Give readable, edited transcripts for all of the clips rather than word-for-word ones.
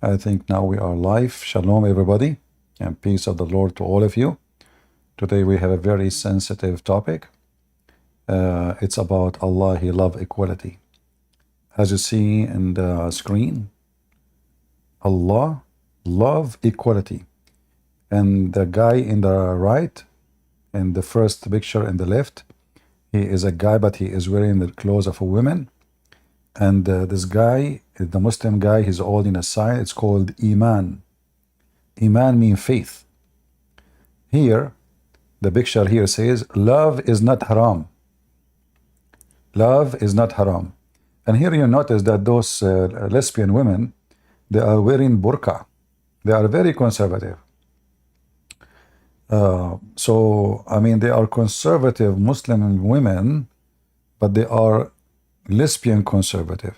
I think now we are live. Shalom, everybody, and peace of the Lord to all of you. Today we have a very sensitive topic. It's about Allah, He love equality. As you see in the screen, Allah love equality. And the guy in the right, in the first picture in the left, he is a guy, but he is wearing the clothes of a woman. And this guy, the Muslim guy, he's holding a sign. It's called Iman. Iman means faith. Here, the picture here says, love is not haram. Love is not haram. And here you notice that those lesbian women, they are wearing burqa. They are very conservative. So, I mean, they are conservative Muslim women, but they are lesbian conservative.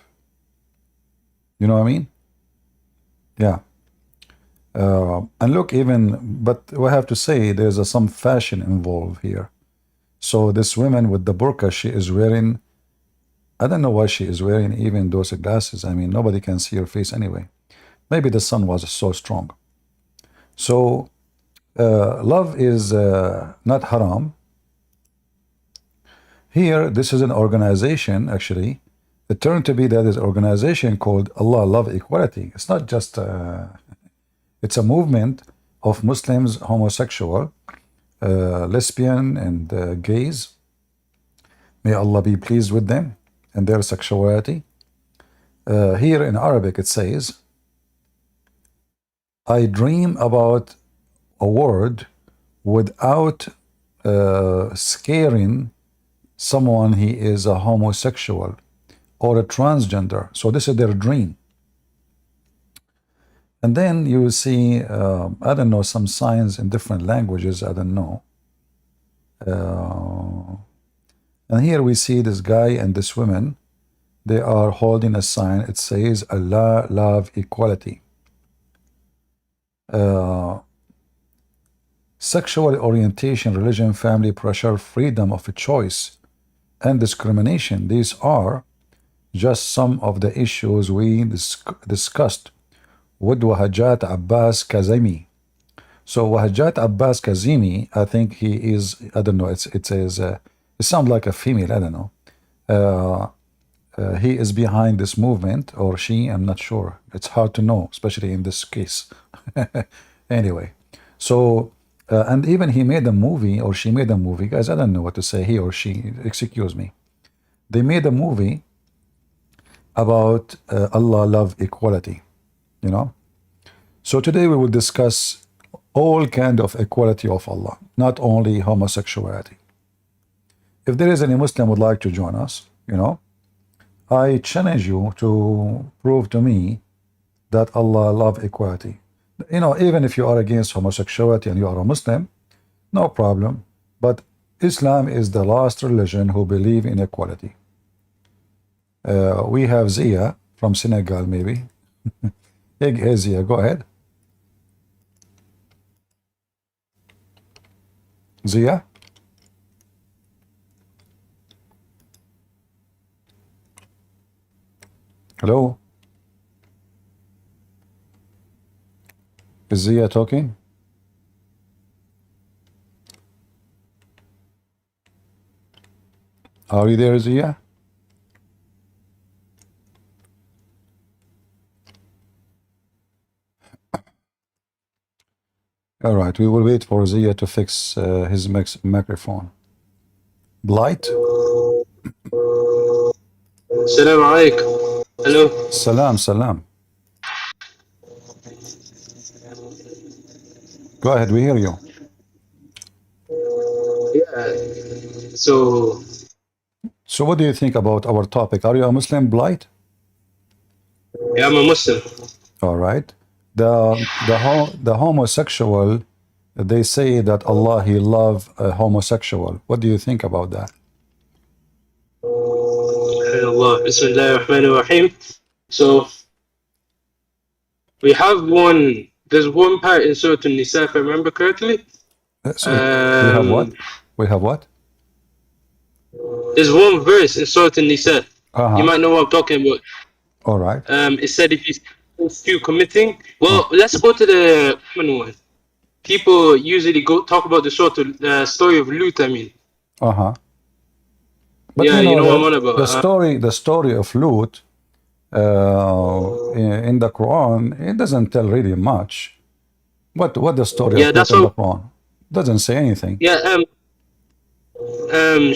You know what I mean? Yeah. And look, but we have to say there's some fashion involved here. So this woman with the burqa, she is wearing, I don't know why she is wearing even those glasses. I mean, nobody can see her face anyway. Maybe the sun was so strong. So love is not haram. Here, this is an organization, actually. It turned to be that is an organization called Allah Love Equality. It's not just, it's a movement of Muslims, homosexual, lesbian, and gays. May Allah be pleased with them and their sexuality. Here in Arabic, it says, I dream about a word without scaring someone he is a homosexual or a transgender. So this is their dream. And then you see, I don't know, some signs in different languages, I don't know. And here we see this guy and this woman, they are holding a sign. It says, Allah love equality. Sexual orientation, religion, family pressure, freedom of choice, and discrimination. These are just some of the issues we discussed with Wahajat Abbas Kazemi. So Wahajat Abbas Kazemi, I think he is, I don't know, it sounds like a female, I don't know. He is behind this movement, or she, I'm not sure. It's hard to know, especially in this case. Anyway, so and even he made a movie, or she made a movie, guys, I don't know what to say, he or she, excuse me. They made a movie about Allah love equality, you know. So today we will discuss all kind of equality of Allah, not only homosexuality. If there is any Muslim would like to join us, you know, I challenge you to prove to me that Allah love equality. You know, even if you are against homosexuality and you are a Muslim, no problem. But Islam is the last religion who believe in equality. We have Zia from Senegal, maybe. Hey, Zia, go ahead. Zia? Hello? Is Zia talking? Are you there, Zia? All right, we will wait for Zia to fix his microphone. Blight? Assalamu alaikum. Hello. Salam, salam. Go ahead, we hear you. Yeah. So what do you think about our topic? Are you a Muslim, Blight? yeah, I'm a Muslim. All right. The homosexual, they say that Allah, He love a homosexual. What do you think about that? Allah. Bismillah ar-Rahman ar-Rahim. So we have there's one part in Surah An-Nisa, if I remember correctly. So we have what? We have what? There's one verse in Surah An-Nisa. You might know what I'm talking about. All right. It said few committing. Uh, Well, let's go to the common one. People usually go talk about the story of Lut. I mean, uh-huh. But yeah, you you know know what I'm the on about. the story of Lut in the Quran, it doesn't tell really much. What the story Yeah, of Lut that's in the what. Quran? Doesn't say anything. Yeah,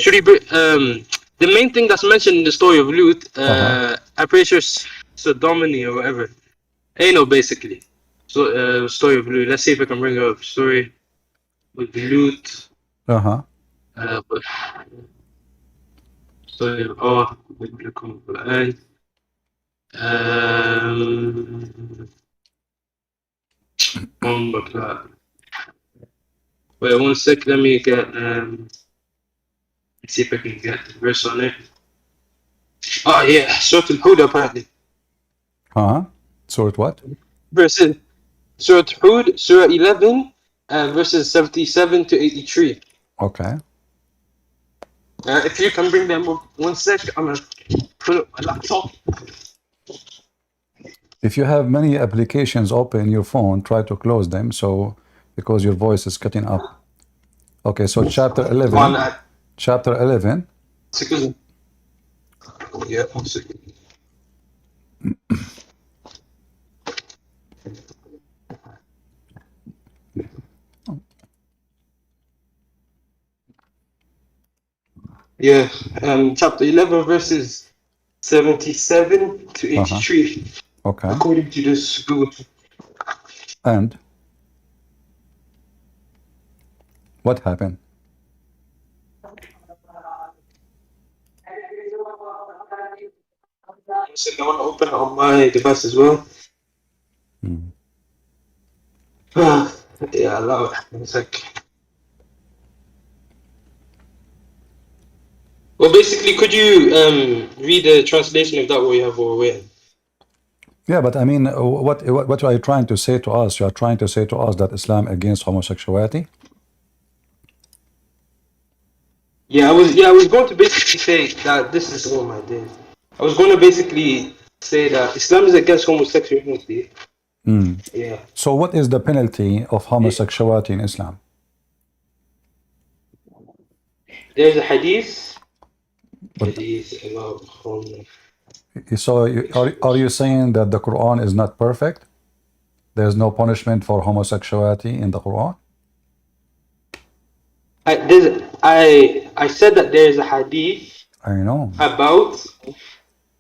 should he the main thing that's mentioned in the story of Lut, Uh-huh. I'm pretty sure sodomy or whatever. Anal, basically. So, story of Lut. Let's see if I can bring up story with Lut. Uh-huh. But story of oh, and but wait one sec. Let me get let's see if I can get the verse on it. Oh yeah, Surah Al-Hud apparently. Uh-huh. So it what? Verses Surah Hud, Surah 11, verses 77 to 83. Okay. If you can bring them up one sec, I'm gonna put up my laptop. If you have many applications open in your phone, try to close them so because your voice is cutting up. Okay, so chapter On 11. that. Chapter 11. Yeah, one second. Yeah, chapter 11, verses 77 to Uh-huh. 83, Okay. according to this Google. And what happened? So I want to open it on my device as well. Hmm. Yeah, I love it. One sec. Well, basically, could you read the translation of that what you have over where? Yeah, but I mean, what are you trying to say to us? You are trying to say to us that Islam against homosexuality? I was going to basically say that this is all my days. I was going to basically say that Islam is against homosexuality. Hmm. Yeah. So what is the penalty of homosexuality in Islam? There's a hadith. But Hadith about so are you saying that the Quran is not perfect? There's no punishment for homosexuality in the Quran? I said that there is a hadith I know. about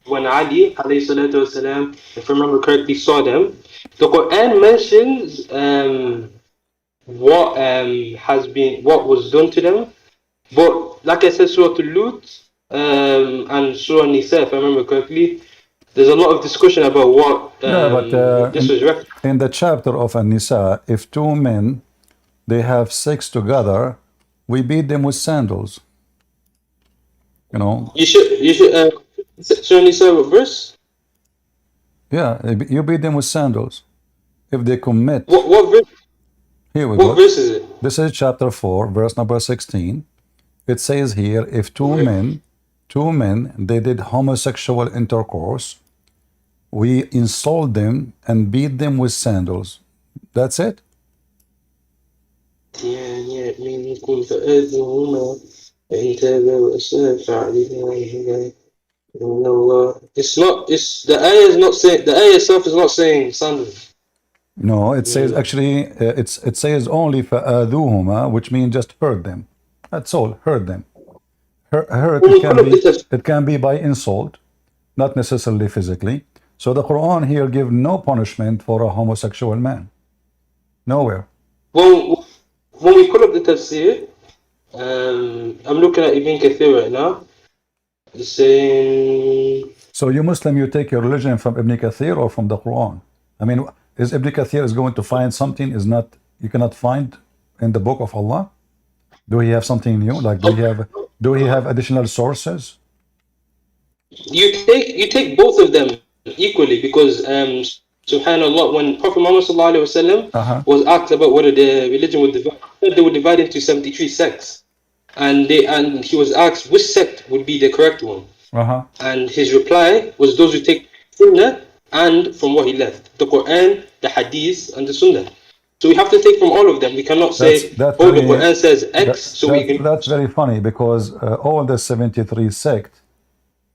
when Ali alayhi salatu wasalam, if I remember correctly, saw them. The Quran mentions what was done to them. But like I said, Surah Al-Lut and Surah Nisa, if I remember correctly, there's a lot of discussion about what Yeah, but this was referred. in the chapter of An-Nisa, if two men they have sex together, we beat them with sandals. You know, You should Surah Nisa, what verse? yeah, you beat them with sandals. If they commit, What verse? here we What go. verse is it? This is chapter 4, verse number 16. It says here, if Okay. two men, they did homosexual intercourse, we insult them and beat them with sandals. That's it? منكم فآذوهما فإن تابا وأصلحا فعليهما الهداية إن الله. It's not. It's the ayah is not saying. The ayah itself is not saying sandals. No, it says actually, it says only فآذوهما, which means just hurt them. That's all, hurt them. Hurt, When we pull up the tafsir, it can be by insult, not necessarily physically. So the Quran here give no punishment for a homosexual man. Nowhere. when when we pull up the tafsir, I'm looking at Ibn Kathir right now. It's saying So you Muslim, you take your religion from Ibn Kathir or from the Quran? I mean, is Ibn Kathir is going to find something is not you cannot find in the book of Allah? Do he have something new? Like do he have additional sources? you take both of them equally because Subhanallah, when Prophet Muhammad sallallahu alaihi wasallam Uh-huh. was asked about whether the religion would divide, they would divide into 73 sects, and he was asked which sect would be the correct one, Uh-huh. and his reply was those who take Sunnah and from what he left. The Quran, the Hadith, and the Sunnah. So we have to take from all of them. We cannot say, That's oh, the very Quran says X, so we can. that's very funny because all the 73 sect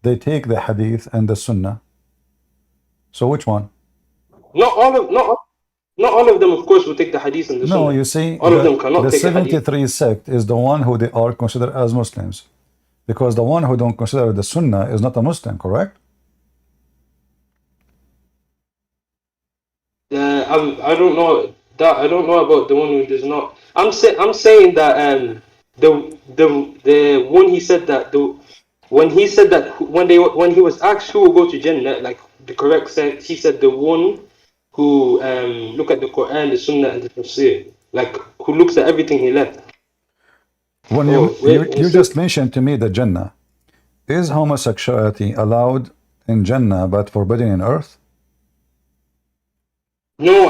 they take the Hadith and the Sunnah. So which one? Not all of them, of course, will take the Hadith and the No, Sunnah. you see, All of them cannot the take the Hadith. 73 sect is the one who they are considered as Muslims. Because the one who don't consider the Sunnah is not a Muslim, correct? I don't know that. I don't know about the one who does not. I'm saying that the one he said that when he said that when he was asked who will go to Jannah, like the correct sense, he said the one who look at the Quran, the Sunnah, and the Tafsir, like who looks at everything he left. When you just mentioned to me the Jannah, is homosexuality allowed in Jannah but forbidden in earth? No,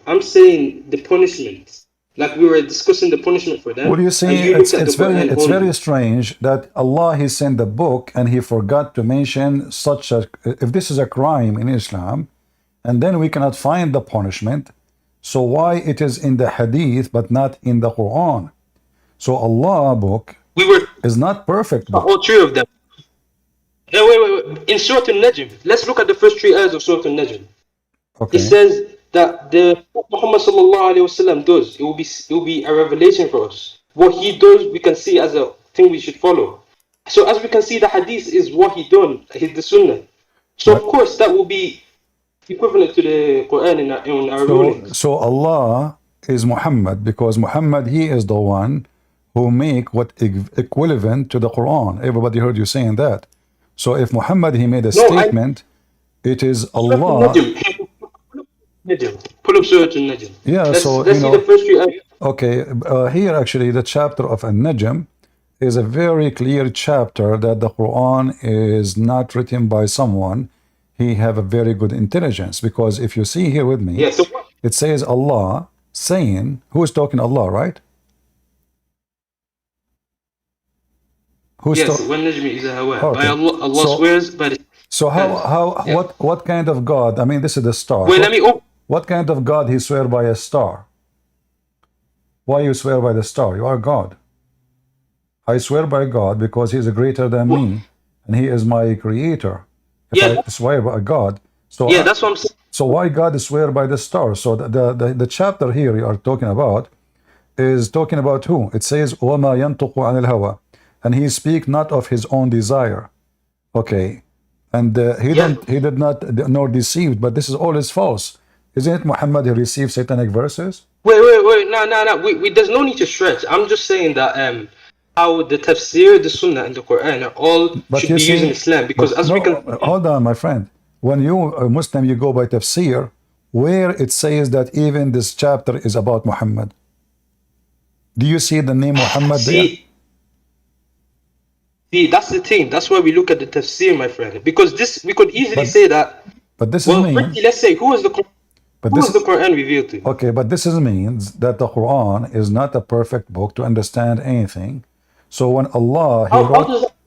I'm saying the punishment. Like we were discussing the punishment for them. Well, you see, it's very strange that Allah He sent the book and He forgot to mention such a. If this is a crime in Islam, and then we cannot find the punishment, so why it is in the Hadith but not in the Quran? So Allah book is not perfect book. All three of them. Yeah, wait. In Surah Al-Najm, let's look at the first three ayahs of Surah Al-Najm. Okay. It says that the Muhammad sallallahu alaihi wasallam does. It will be a revelation for us. What he does, we can see as a thing we should follow. So as we can see, the hadith is what he done, the sunnah. So of course that will be equivalent to the Quran in our rulings. So Allah is Muhammad because Muhammad he is the one who make what equivalent to the Quran. Everybody heard you saying that. So if Muhammad he made a statement, it is Allah. Pull up Surah Al-Najm. Yeah, let's you know, see the first three ayahs. Okay, here actually the chapter of An-Najm is a very clear chapter that the Quran is not written by someone. He have a very good intelligence because if you see here with me, yeah, so it says Allah saying, who is talking? Allah, right? Yes, when Najmi is a hawa. Okay. By Allah swears by the. So what kind of God? I mean, this is the star. Wait, what kind of God he swear by a star? Why you swear by the star? You are God. I swear by God because he is greater than me and he is my creator. If I swear by God, so yeah, that's what I'm saying. So why God swear by the star? So the chapter here you are talking about is talking about who? It says وَمَا يَنْطُقُ عَنِ الْهَوَى, and he speak not of his own desire. Okay, and he did not nor deceived, but this is all is false. Isn't it Muhammad who received satanic verses? Wait, no. There's no need to stretch. I'm just saying that how the tafsir, the sunnah, and the Quran are all should be used in Islam because as we can. Hold on, my friend. When you a Muslim, you go by tafsir, where it says that even this chapter is about Muhammad. Do you see the name Muhammad there? See, that's the thing. That's why we look at the tafsir, my friend. Because this, we could easily say that. But this well, means. Let's say who is the Quran revealed to? Okay, but this means that the Quran is not a perfect book to understand anything. So when Allah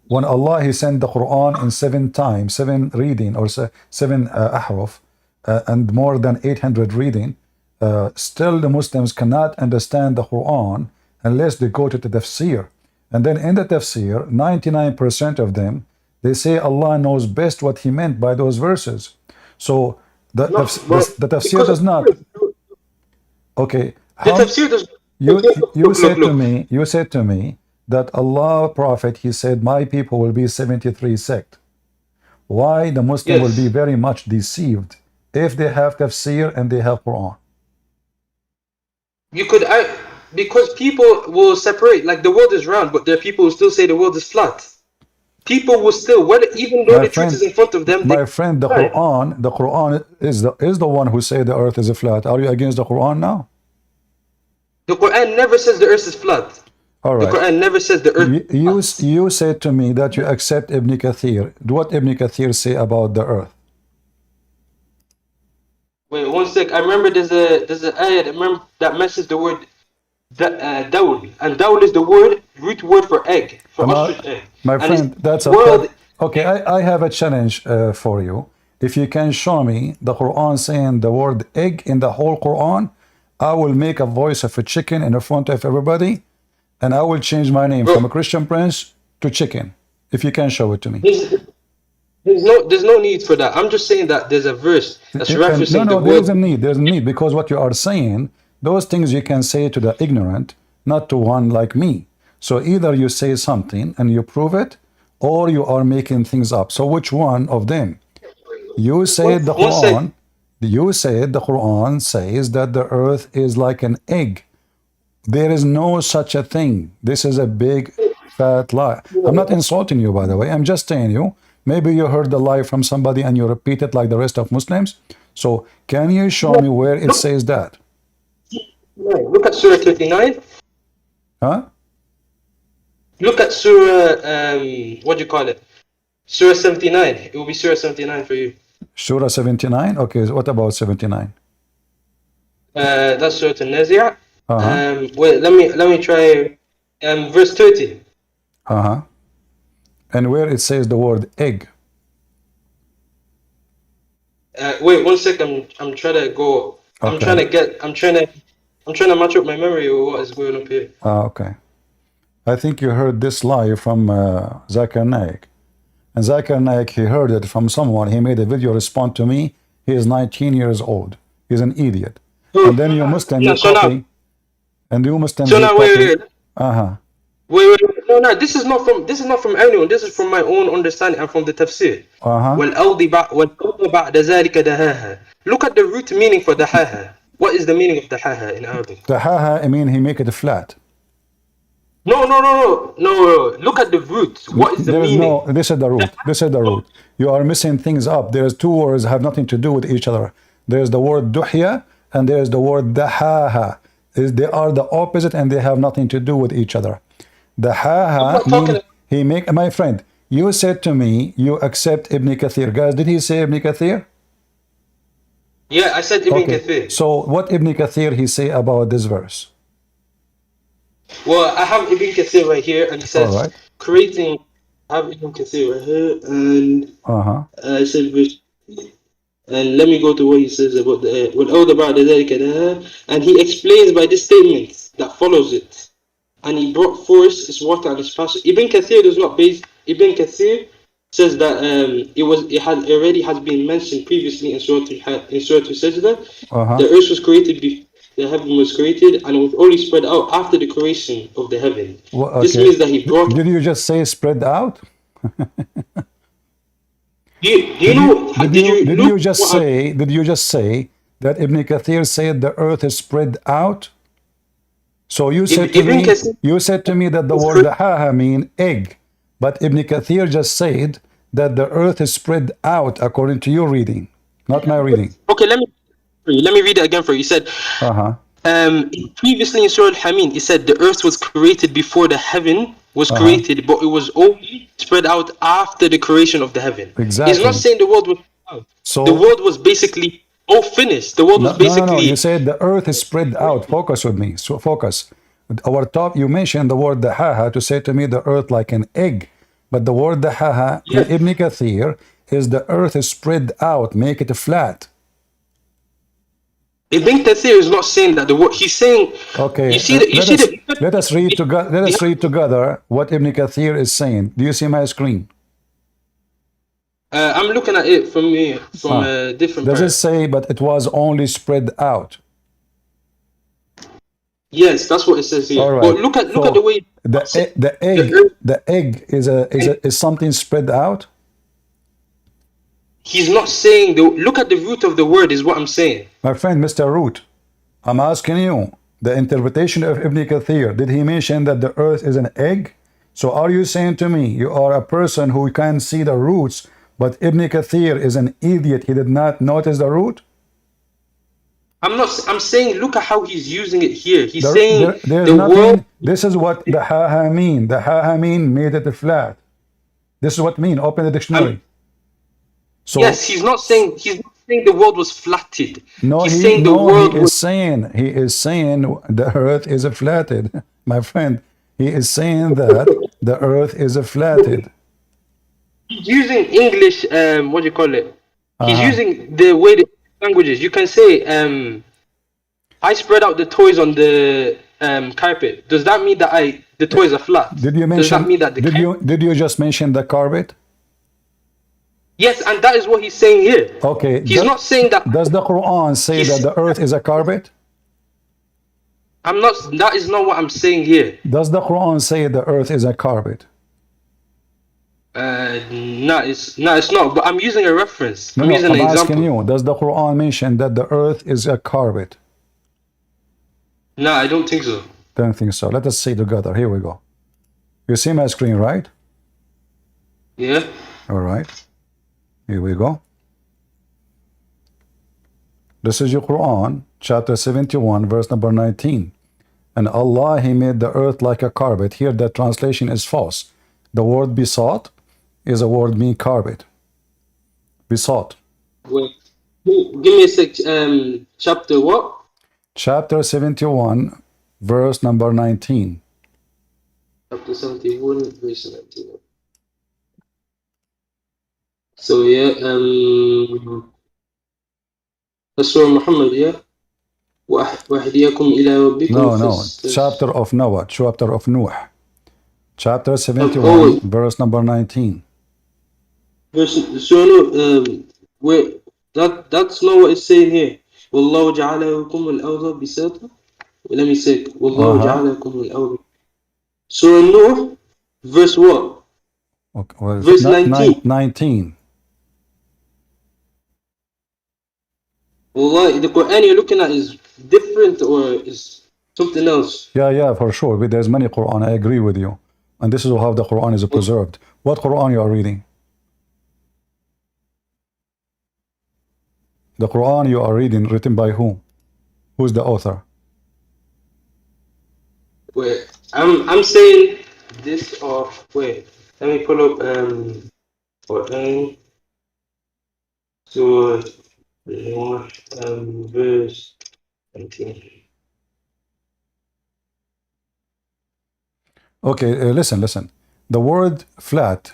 when Allah he sent the Quran in 7 times, 7 reading or 7 ahruf, and more than 800 reading, still the Muslims cannot understand the Quran unless they go to the tafsir. And then in the tafsir, 99% of them, they say Allah knows best what he meant by those verses. So the tafsir does not. Okay. The tafsir does. You said to me that Allah Prophet, he said, my people will be 73 sect. Why the Muslim will be very much deceived if they have tafsir and they have Quran? Because people will separate, like the world is round, but there are people who still say the world is flat. People will still, even though the truth is in front of them. My friend, the Quran is the one who say the earth is flat. Are you against the Quran now? The Quran never says the earth is flat. All right. The Quran never says the earth. You said to me that you accept Ibn Kathir. What Ibn Kathir say about the earth? Wait, one sec. I remember there's an ayah that mentions the word dawl, and dawl is the root word for egg, for ostrich egg. My friend, that's a okay. I have a challenge for you. If you can show me the Quran saying the word egg in the whole Quran, I will make a voice of a chicken in the front of everybody, and I will change my name from a Bro, Christian prince to chicken. If you can show it to me. there's, there's no need for that. I'm just saying that there's a verse that's And no, referencing the no, there word. is a need. There's a need because what you are saying, those things you can say to the ignorant, not to one like me. So either you say something and you prove it, or you are making things up. So which one of them? You said the One sec. Quran. You said the Quran says that the earth is like an egg. There is no such a thing. This is a big fat lie. I'm not insulting you, by the way. I'm just telling you. Maybe you heard the lie from somebody and you repeat it like the rest of Muslims. So can you show me where it Look, says that? look at Surah 39. Huh? Look at Surah, what do you call it? Surah 79. It will be Surah 79 for you. Surah 79? Okay, so what about 79? That's Surah An-Nazi'ah. Uh-huh. Wait, let me try verse 30. Uh-huh. And where it says the word egg. Wait, one second. I'm trying to go. Okay. I'm trying to match up my memory with what is going up here. Okay. I think you heard this lie from Zakir Naik. And Zakir Naik, he heard it from someone. He made a video respond to me. He is 19 years old. He's an idiot. And then you Muslim, No, you copy. And you Muslims, so you now, copy. Uh-huh. wait. No. This is not from anyone. This is from my own understanding and from the tafsir. Uh-huh. وَالْأَرْضِ بَعْدَ ذَلِكَ دَهَاهَا. Look at the root meaning for dahaha. What is the meaning of dahaha in Arabic? The ha-ha, I mean, he make it flat. No. Look at the root. What is the There is no, meaning? this is the root. This is the root. You are missing things up. There's two words have nothing to do with each other. There's the word duhya and there's the word dahaha. They are the opposite and they have nothing to do with each other. The I'm ha-ha not talking. mean he make, my friend, you said to me, you accept Ibn Kathir. Guys, did he say Ibn Kathir? Yeah, I said Ibn Okay. Kathir. So what Ibn Kathir he say about this verse? Well, I have Ibn Kathir right here, and it All says right. creating. I have Ibn Kathir right here, and Uh-huh. I said verse. And let me go to what he says about the وَالْأَوْضَ بَعْدَ ذَلِكَ دَهَا. And he explains by this statement that follows it. And he brought forth his water and his pasture. Ibn Kathir does not base. Ibn Kathir says that it has been mentioned previously in Surah Sajdah. Uh-huh. The earth was created before the heaven was created, and it was only spread out after the creation of the heaven. Well, This okay. means that he brought. Did you just say spread out? Do you know? Did Look you just what say that Ibn Kathir said the earth is spread out? So you said to Ibn me, Kathir that the word ha mean egg, but Ibn Kathir just said that the earth is spread out according to your reading, not my reading. Okay, let me read it again for you. He said, Uh-huh. previously in Surah Al-Hameen, it said the earth was created before the heaven was Uh-huh. created, but it was only spread out after the creation of the heaven. He's not Exactly. saying the world was out. The So world was basically all finished. The world was no. You basically. said the earth is spread out. Focus with me. So focus. Our top, you mentioned the word the ha to say to me the earth like an egg, but the word the ha in Yeah. Ibn Kathir is the earth is spread out, make it flat. Ibn Kathir is not saying that the word. He's saying. Okay, You see that. let us read together. Let us read together what Ibn Kathir is saying. Do you see my screen? I'm looking at it from a different Does it part. say, but it was only spread out? Yes, that's what it says here. All right. But look at the way The egg is something spread out. he's not saying the. Look at the root of the word is what I'm saying. My friend, Mr. Root, I'm asking you the interpretation of Ibn Kathir. Did he mention that the earth is an egg? So are you saying to me you are a person who can see the roots, but Ibn Kathir is an idiot? He did not notice the root. I'm saying look at how he's using it here. He's There, saying there's the nothing. world. This is what the ha mean. The ha mean made it flat. This is what mean. Open the dictionary. So Yes, he's not saying the world was flatted. no, He's saying the world he is was. saying the earth is flatted. My friend, he is saying that the earth is flatted. He's using English. What do you call it? He's using the way the languages. You can say, I spread out the toys on the carpet. Does that mean that the toys are flat? Did you Does that mention? mean that the Did you just mention the carpet? Yes, and that is what he's saying here. Okay. He's not saying that. Does the Quran say that the earth is a carpet? I'm not. That is not what I'm saying here. Does the Quran say the earth is a carpet? No, it's not. But I'm using a reference. No, I'm using an I'm example. asking you. Does the Quran mention that the earth is a carpet? No, I don't think so. Don't think so. Let us see together. Here we go. You see my screen, right? Yeah. All right. Here we go. This is your Quran, chapter 71, verse number 19. And Allah, He made the earth like a carpet. Here the translation is false. The word besought is a word mean carpet. Besought. Wait. Give me a sec. Chapter what? Chapter 71, verse number 19. Chapter 71, verse 19. So yeah, Surah Muhammad, yeah. وأهديكم إلى ربكم. No. Chapter of Noah. Chapter of Nuh. Chapter 71, verse number 19. Wait, that's not what it's saying here. والله جعل لكم الأرض بساطا. Let me say, والله جعل لكم الأرض. Surah Nuh, verse what? Okay, well, verse 19. 19. Wallahi, the Quran you're looking at is different or is something else. Yeah, for sure. But there's many Quran. I agree with you. And this is how the Quran is preserved. What Quran you are reading? The Quran you are reading, written by whom? Who's the author? Wait, I'm saying this off. Wait, let me pull up Quran. So verse 19. Okay, listen. The word flat.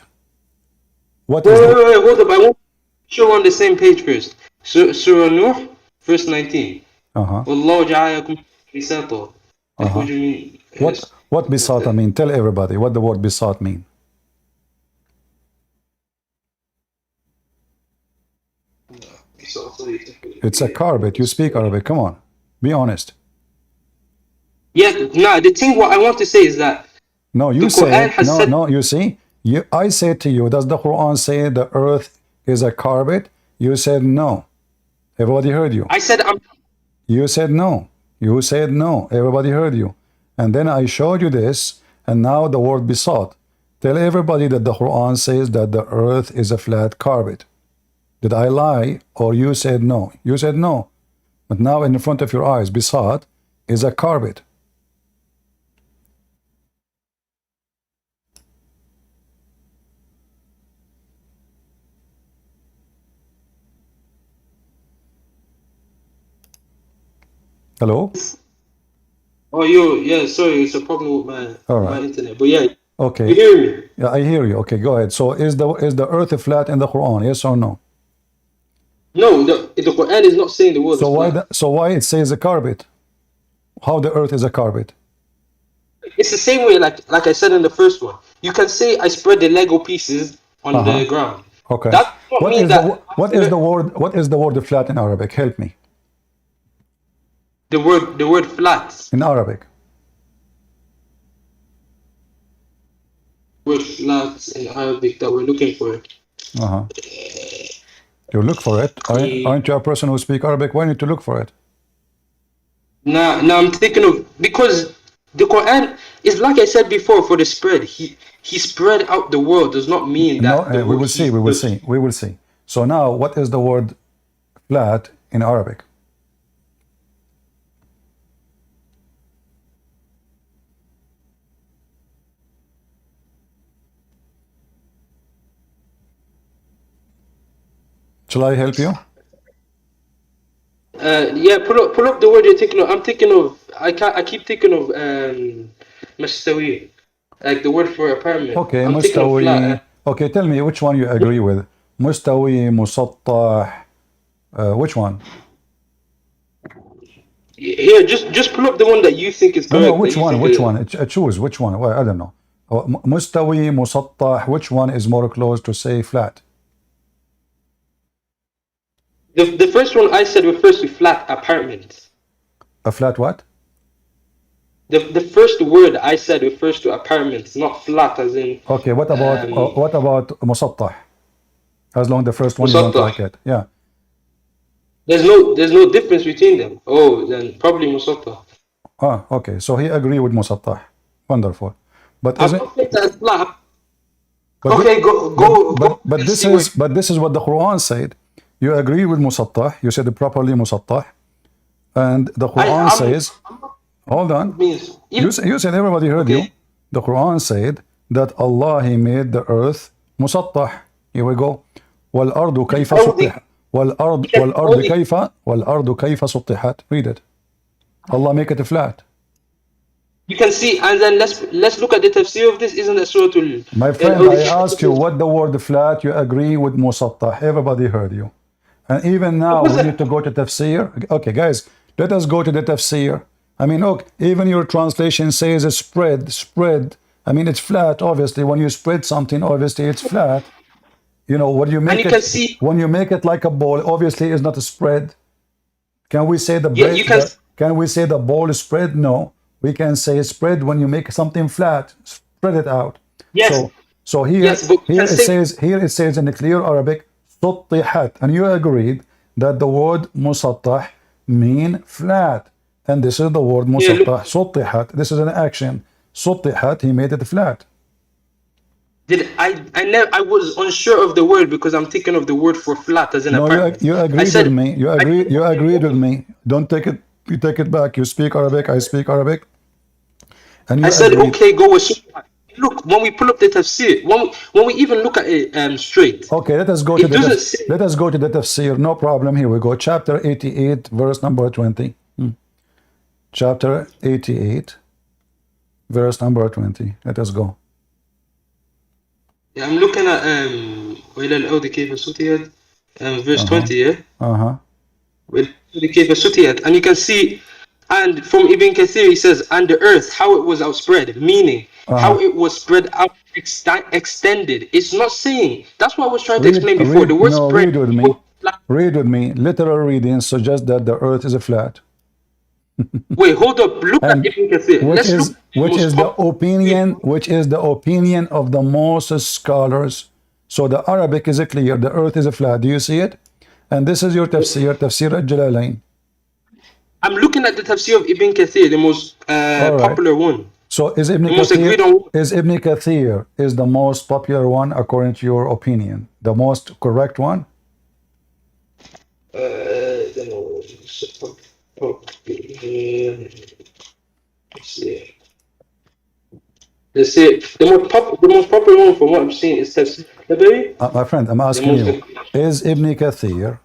What wait, is wait, hold up. I want to show on the same page first. Surah Nuh, verse 19. والله جعلكم بساطا. What do you mean? What bisata mean? Tell everybody what the word bisat mean. It's a carpet. You speak Arabic. Come on, be honest. Yeah, no. The thing what I want to say is that no, you say no. You see, I said to you, does the Quran say the earth is a carpet? You said no. Everybody heard you. I said You said no. You said no. Everybody heard you. And then I showed you this, and now the word besought. Tell everybody that the Quran says that the earth is a flat carpet. Did I lie or you said no? You said no. But now in front of your eyes, besought is a carpet. Hello? Oh, yeah, sorry, it's a problem with my internet. But yeah, okay. You hear me? Yeah, I hear you. Okay, go ahead. So is the earth flat in the Quran? Yes or no? No, the Quran is not saying the word so is flat. So why it says a carpet? How the earth is a carpet? It's the same way, like I said in the first one. You can say I spread the Lego pieces on the ground. Okay. That what is the word flat in Arabic? Help me. The word flat. In Arabic. Word flat in Arabic that we're looking for. You look for it. Aren't you a person who speaks Arabic? Why need to look for it? Now I'm thinking of, because the Quran is, like I said before, for the spread. He spread out the world does not mean that. No, we will see. So now, what is the word flat in Arabic? Shall I help you? Yeah, pull up the word you're thinking of. I'm thinking of. I keep thinking of Mastawi, like the word for apartment. Okay, I'm thinking of flat. Okay, tell me which one you agree with. مستوي مسطح which one? Here, just pull up the one that you think is No, correct. That which you one? think Which is, one? Choose which one. Well, I don't know. مستوي مسطح, which one is more close to say flat? the first one I said refers to flat apartment. A flat what? The first word I said refers to apartments, not flat as in Okay, what about مسطح? As long the first one you don't musattah. like it. Yeah. There's no difference between them. Oh, then probably musattah. Ah, okay. So he agree with مسطح. Wonderful. But I've isn't not picked that flat. but Okay, go but and see what this is what the Quran said. You agree with مسطح. You said properly مسطح. And the Quran says, hold on. means. You said everybody heard you. Okay. The Quran said that Allah He made the earth مسطح. Here we go. والأرض كيف سطحت. والأرض كيف سطحت. Read it. Allah make it flat. You can see, and then let's look at the tafsir of this. Isn't that Surah Al? My friend, I asked you what the word flat. You agree with مسطح. Everybody heard you. And even now we need to go to tafsir. Okay, guys, let us go to the tafsir. I mean, look, even your translation says a spread. I mean, it's flat, obviously. When you spread something, obviously it's flat. You know, when you make when you make it like a ball, obviously it's not a spread. Can we say the bread? Can we say the ball is spread? No. We can say spread when you make something flat. Spread it out. Yes. So here it says in the clear Arabic, سطحت, and you agreed that the word مسطح mean flat. And this is the word مسطح, سطحت. This is an action. سطحت, he made it flat. I was unsure of the word because I'm thinking of the word for flat as in apartment. You agreed with me. You agreed with me. Don't take it. You take it back. You speak Arabic. I speak Arabic. And I said, okay, go with suthat. Look, when we pull up the tafsir, when we even look at it straight. Okay, let us go to the tafsir. No problem. Here we go. Chapter 88, verse number 20. Chapter 88, verse number 20. Let us go. Yeah, I'm looking at وإلى الأرض كيف سطحت verse 20, yeah? وإلى الأرض كيف سطحت, and you can see, and from Ibn Kathir he says, and the earth, how it was outspread, meaning how it was spread out, extended. It's not saying, that's what I was trying to explain before. The word spread. Read with me. Literal reading suggests that the earth is flat. Wait, hold up. Look at Ibn Kathir. Which is the opinion of the most scholars. So the Arabic is clear. The earth is flat. Do you see it? And this is your tafsir, Tafsir al-Jalalain. I'm looking at the tafsir of Ibn Kathir, the most popular one. So is Ibn Kathir is the most popular one according to your opinion? The most correct one? Let's see. The most popular one from what I'm seeing is Tafsir. My friend, I'm asking you, is Ibn Kathir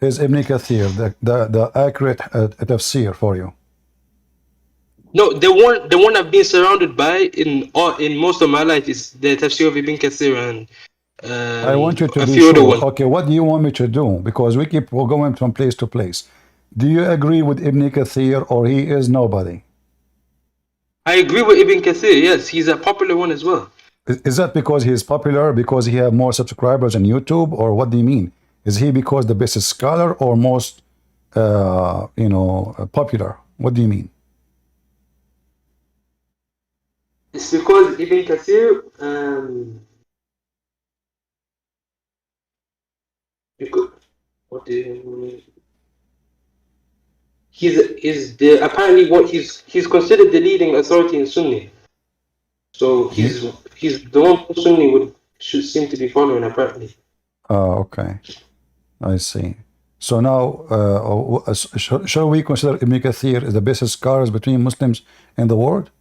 the accurate tafsir for you? No, the one I've been surrounded by in most of my life is the tafsir of Ibn Kathir and I want you to be sure. Okay, what do you want me to do? Because we're going from place to place. Do you agree with Ibn Kathir or he is nobody? I agree with Ibn Kathir, yes. He's a popular one as well. Is that because he is popular, because he has more subscribers on YouTube, or what do you mean? Is he because the best scholar or most, popular? What do you mean? It's because Ibn Kathir, what do you mean? Apparently what he's considered the leading authority in Sunni. So he's the one Sunni should seem to be following apparently. Oh, okay. I see. So now, shall we consider Ibn Kathir as the best scholars between Muslims in the world?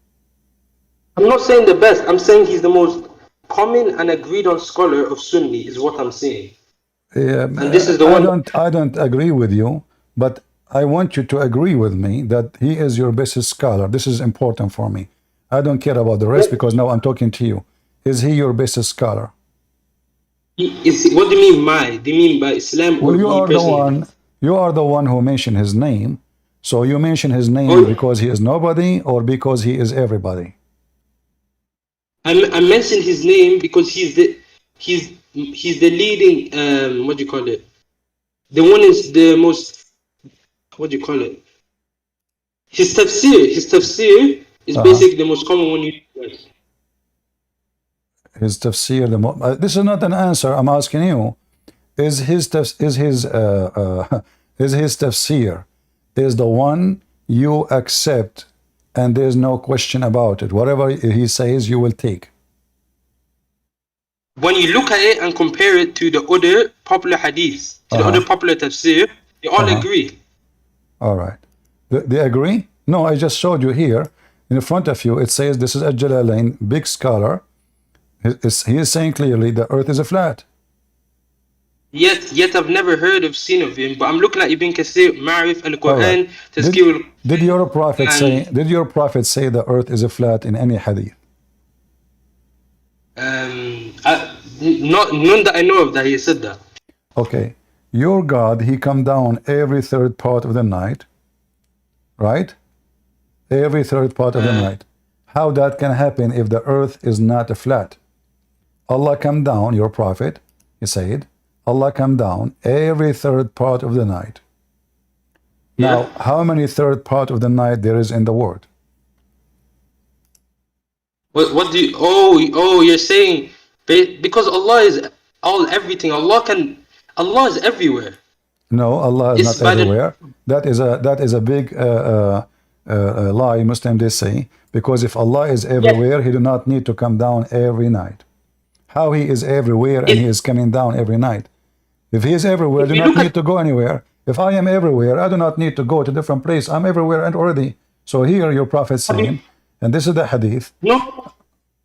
I'm not saying the best. I'm saying he's the most common and agreed on scholar of Sunni is what I'm saying. Yeah, and this is the one. I don't agree with you, but I want you to agree with me that he is your best scholar. This is important for me. I don't care about the rest because now I'm talking to you. Is he your best scholar? What do you mean my? Do you mean by Islam Well, or me personally? you are the one who mentioned his name. So you mention his name Oh, because he is nobody or because he is everybody. I mentioned his name because he's the leading what do you call it? The one is the most, what do you call it? His tafsir is Uh-huh. basically the most common one you use. His tafsir. This is not an answer. I'm asking you. Is his is his tafsir is the one you accept, and there's no question about it. Whatever he says, you will take. When you look at it and compare it to the other popular hadiths, to the Uh-huh. other popular tafsir, they all Uh-huh. agree. All right. They agree? No, I just showed you here in front of you. It says this is Al-Jalalain, big scholar. He is saying clearly the earth is a flat. Yet I've never heard of seen of him, but I'm looking at Ibn Kathir, Ma'rif All right. al-Quran, Did Tazkir did your prophet say and the earth is a flat in any hadith? not none that I know of that he said that. Okay. Your God, he come down every third part of the night, right? Every third part of the Uh, night. How that can happen if the earth is not a flat? Allah come down, your prophet, he said, Allah come down every third part of the night. yeah. Now, how many third part of the night there is in the world? What do you? You're saying because Allah is all everything. Allah is everywhere. No, Allah is It's not by the everywhere. That is a big lie Muslim they say, because if Allah is yeah. everywhere, he do not need to come down every night. How he is everywhere and he If is coming down every night? If he is everywhere, if do you not look at need to go anywhere. If I am everywhere, I do not need to go to different place. I'm everywhere and already. So here your prophet saying, and this is the hadith. no,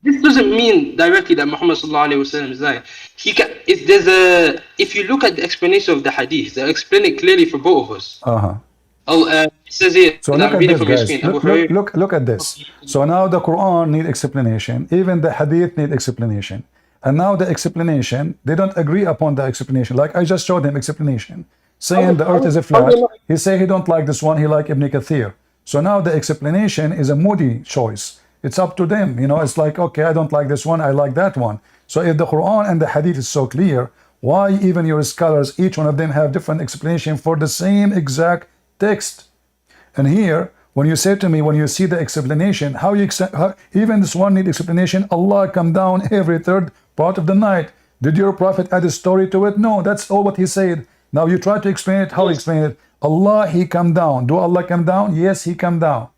this doesn't mean directly that Muhammad sallallahu alaihi wasallam is lying. He can. If you look at the explanation of the hadith, they explain it clearly for both of us. Uh-huh. It says here So that look I'm at reading this, from your guys. screen. Abu Hurairah. Look at this. So now the Quran need explanation. Even the Hadith need explanation. And now the explanation, they don't agree upon the explanation. Like I just showed them explanation, saying the earth is a How do you flat. know? He say he don't like this one. He like Ibn Kathir. So now the explanation is a moody choice. It's up to them. It's like, okay, I don't like this one. I like that one. So if the Quran and the Hadith is so clear, why even your scholars, each one of them have different explanation for the same exact text? And here, when you say to me, when you see the explanation, even this one need explanation, Allah come down every third part of the night. Did your prophet add a story to it? No, that's all what he said. Now you try to explain it, how he Yes. explain it. Allah, he come down. Do Allah come down? Yes, he come down.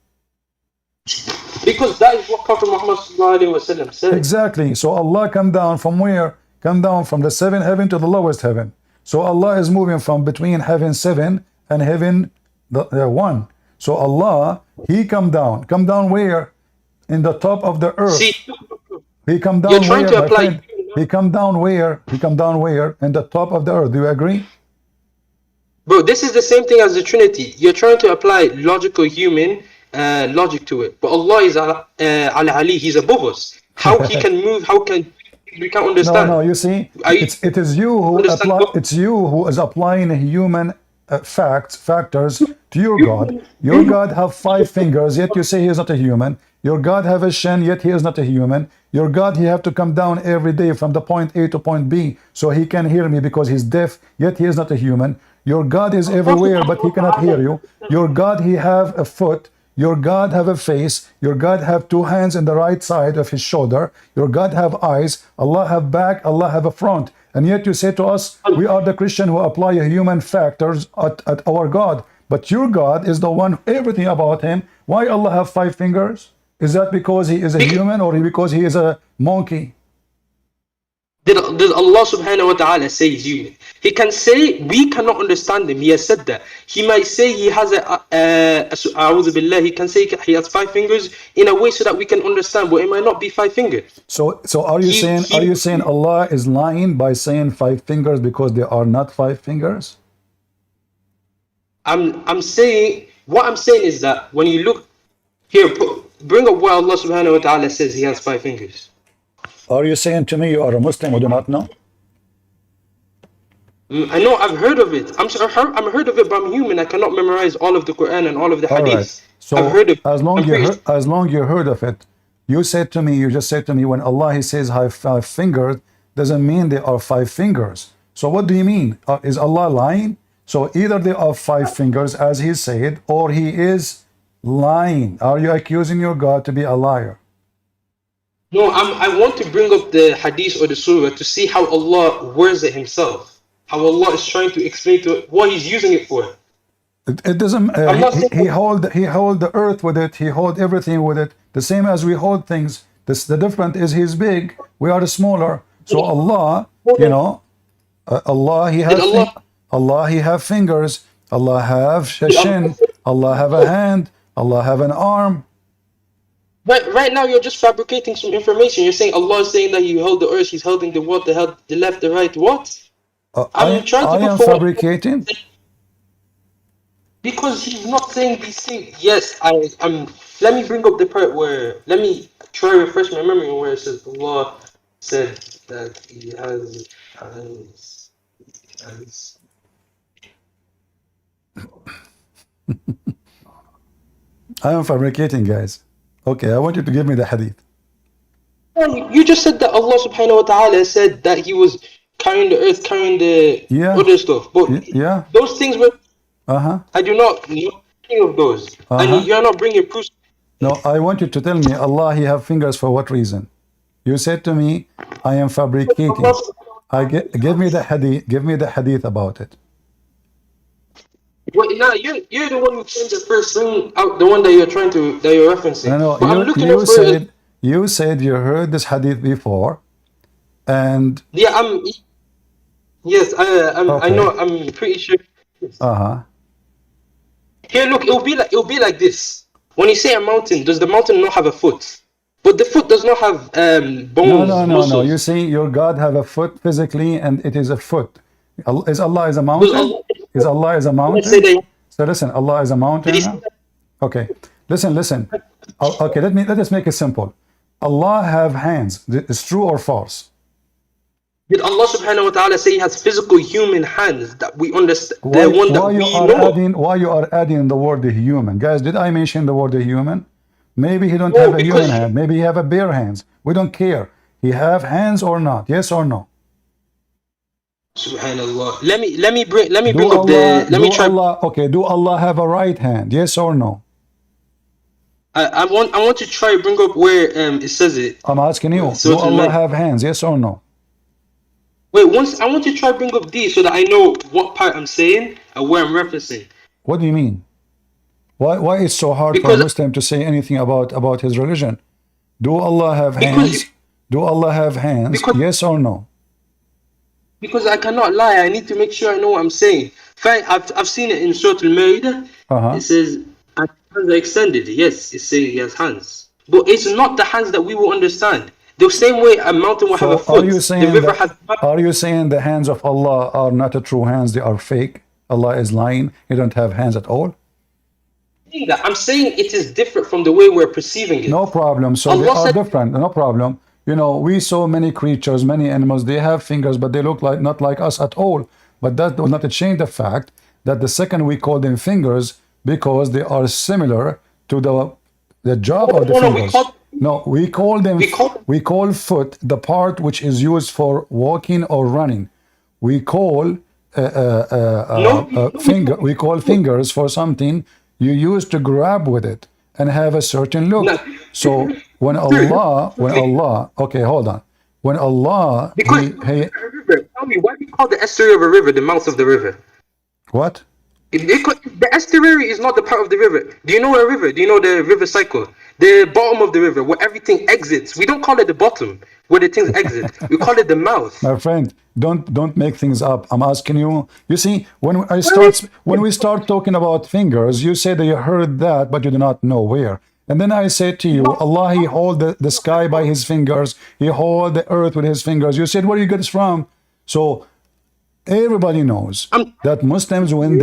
Because that is what Prophet Muhammad sallallahu alaihi wasallam said. Exactly. So Allah come down from where? Come down from the seventh heaven to the lowest heaven. So Allah is moving from between heaven 7 and heaven 1. So Allah, he come down. Come down where? In the top of the See, earth. He come you're down trying where, to my apply. friend? He come down where? He come down where? In the top of the earth. Do you agree? Bro, this is the same thing as the Trinity. You're trying to apply logical human logic to it. But Allah is Al-Ali, He's above us. How He can move, how can we can't No, no. understand. You see, I it is you who understand apply. God. It's you who is applying human factors to your God. Your God have 5 fingers, yet you say he is not a human. Your God have a shin, yet he is not a human. Your God, he have to come down every day from the point A to point B, so he can hear me because he's deaf, yet he is not a human. Your God is everywhere, but he cannot hear you. Your God, he have a foot. Your God have a face. Your God have 2 hands in the right side of his shoulder. Your God have eyes. Allah have back. Allah have a front. And yet you say to us, we are the Christian who apply human factors at our God. But your God is the one, everything about him. Why Allah have 5 fingers? Is that because he is a human or because he is a monkey? Did Allah subhanahu wa ta'ala say He's human? He can say we cannot understand Him. He has said that. He might say He has A'udhu billah, He can say He has 5 fingers in a way so that we can understand, but it might not be 5 fingers. So are you He, saying he, Allah is lying by saying 5 fingers because they are not 5 fingers? I'm saying, what I'm saying is that when you look here, bring up where Allah subhanahu wa ta'ala says He has 5 fingers. Are you saying to me you are a Muslim who do not know? I know I've heard of it. I'm heard of it, but I'm human. I cannot memorize all of the Quran and all of the All right. Hadith. I've So heard of it. I'm pretty sure. as long you heard of it, you said to me, you just said to me, when Allah He says have 5 fingers, doesn't mean they are 5 fingers. So what do you mean? Is Allah lying? So either they are 5 fingers, as He said, or He is lying. Are you accusing your God to be a liar? No, I want to bring up the Hadith or the Surah to see how Allah words it Himself. How Allah is trying to explain to it what He's using it for. It doesn't. I'm not saying. He hold the earth with it. He hold everything with it. The same as we hold things. The difference is He's big. We are smaller. So Allah, you know, Allah He Did have Allah? Allah He have fingers. Allah have a Did Allah shin. Allah have a hand. Allah have an arm. right now, you're just fabricating some information. You're saying Allah is saying that He held the earth, He's holding the what, the left, the right. What? I'm trying to I look am for what. fabricating. Because He's not saying these things. Yes, I'm. Let me bring up the part where. Let me try to refresh my memory where it says Allah said that He has hands. Hands. I am fabricating, guys. Okay, I want you to give me the hadith. Oh, you just said that Allah subhanahu wa ta'ala said that He was carrying the earth, carrying the Yeah, other stuff. But yeah. those things were. Uh-huh. I do not know any of those. And Uh-huh. you're not bringing proofs. No, I want you to tell me, Allah, He have fingers for what reason? You said to me, I am fabricating. Give me the hadith. Give me the hadith about it. Wait, now you're the one who came the first thing out, the one that you're referencing. No, no, But I'm looking up you for it. said you heard this hadith before, and Yeah, yes, I okay, know. I'm pretty sure. uh-huh. Here, look, it'll be like this. When you say a mountain, does the mountain not have a foot? But the foot does not have No, bones, no, no, no. You muscles. see, your God have a foot physically, and it is a foot. Is Allah is a Does mountain? Allah, Is Allah is a let's say mountain? that. So listen, Allah is a Did He mountain say now? that? Okay. Listen. Okay, let us make it simple. Allah have hands. Is true or false? Did Allah subhanahu wa ta'ala say He has physical human hands that we understand, the one that we know of? Why you are adding the word human? Guys, did I mention the word human? Maybe he don't No, have a human because hand. Maybe he have a bare hands. We don't care. He have hands or not? Yes or no? Subhanallah. Let me bring up the. Let me Do try. Allah, okay, do Allah have a right hand? Yes or no? I want to try bring up where it says it. I'm asking you, So do to Allah like have hands? Yes or no? wait once I want to try bring up these so that I know what part I'm saying and where I'm referencing. What do you mean? Why it's so hard for a Because Muslim to say anything about his religion? Do Allah have because hands? Do Allah have hands? because Yes or no? because I cannot lie. I need to make sure I know what I'm saying. Fine, I've seen it in Surah Al-Ma'idah. Uh-huh. It says and hands are extended. Yes, it's saying He has hands, but it's not the hands that we will understand. The same way a mountain will have a So are foot, you the saying river that has. the hands of Allah are not a true hands, they are fake? Allah is lying, He don't have hands at all? That. I'm saying it is different from the way we're perceiving No it. problem. So they Allah are said, different, no problem. You know, we saw many creatures, many animals, they have fingers, but they look like not like us at all. But that does not change the fact that the second we call them fingers because they are similar to the job of the no, we fingers. call No, we call them, we call we call foot the part which is used for walking or running. We call no, we finger, we call fingers for something you use to grab with it and have a certain no. look. So when Allah, okay, hold on. When Allah, Because a river. Tell me why we call the estuary of a river the mouth of the river. what? The estuary is not the part of the river. Do you know a river? Do you know the river cycle? The bottom of the river where everything exits. We don't call it the bottom where the things exit. We call it the mouth. My friend, don't make things up. I'm asking you. You see, when we start talking about fingers, you say that you heard that, but you do not know where. And then I say to you, Allah, He hold the sky by His fingers. He hold the earth with His fingers. You said, where you get this from? So everybody knows I'm, that Muslims, when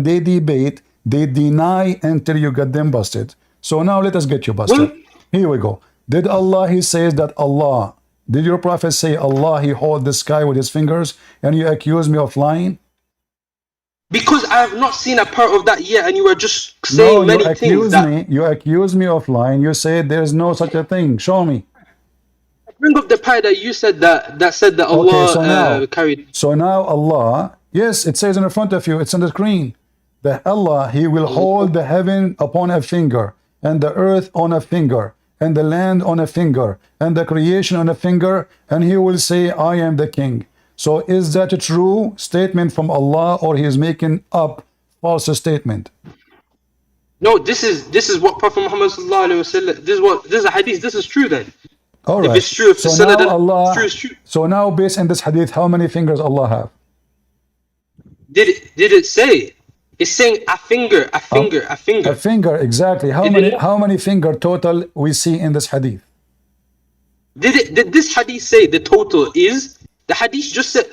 they debate, they deny until you get them busted. So now let us get you busted. when, Here we go. Did Allah, He says that Allah Did your prophet say Allah, he hold the sky with his fingers, and you accuse me of lying? Because I have not seen a part of that yet, and you are just No, saying many things that you accuse me of lying. You said there's no such a thing. Show me. bring up the part that you said that said that Okay, Allah carried. so now Allah, yes, it says in front of you, it's on the screen, that Allah, he will hold the heaven upon a finger, and the earth on a finger, and the land on a finger, and the creation on a finger, and he will say, I am the king. So is that a true statement from Allah, or he is making up false statement? No, this is what Prophet Muhammad sallallahu alaihi wasallam. This is a hadith. This is true then. All If right. it's true, if So it's now sanad, it's true, Allah, it's true. so now based on this hadith, how many fingers Allah have? Did it say? It's saying a finger, a finger, a finger. A finger, exactly. How many finger total we see in this hadith? Did this hadith say the total is? The hadith just said.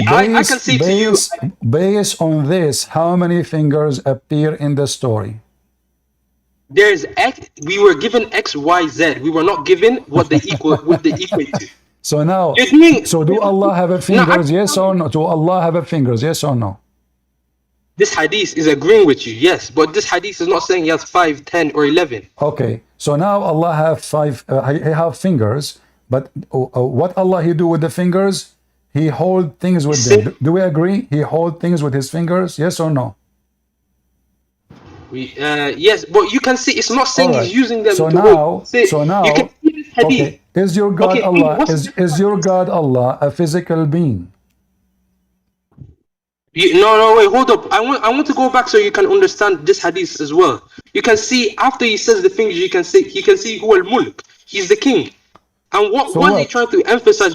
I can say to you. Based on this, how many fingers appear in the story? There's X. We were given X, Y, Z. We were not given what they equate to. So now, so do Allah have a fingers? Yes or no? Do Allah have a fingers? Yes or no? This hadith is agreeing with you, yes, but this hadith is not saying he has 5, 10, or 11. Okay, so now Allah have he have fingers, but what Allah he do with the fingers? He hold things with them. Do we agree? He hold things with his fingers? Yes or no? Yes, but you can see it's not saying he's using them. So to now, you can see this hadith. Okay, is your God Allah? Is your God Allah a physical being? No, wait, hold up. I want to go back so you can understand this hadith as well. You can see after he says the fingers, you can see who al-mulk. He's the king. And what he trying to emphasize?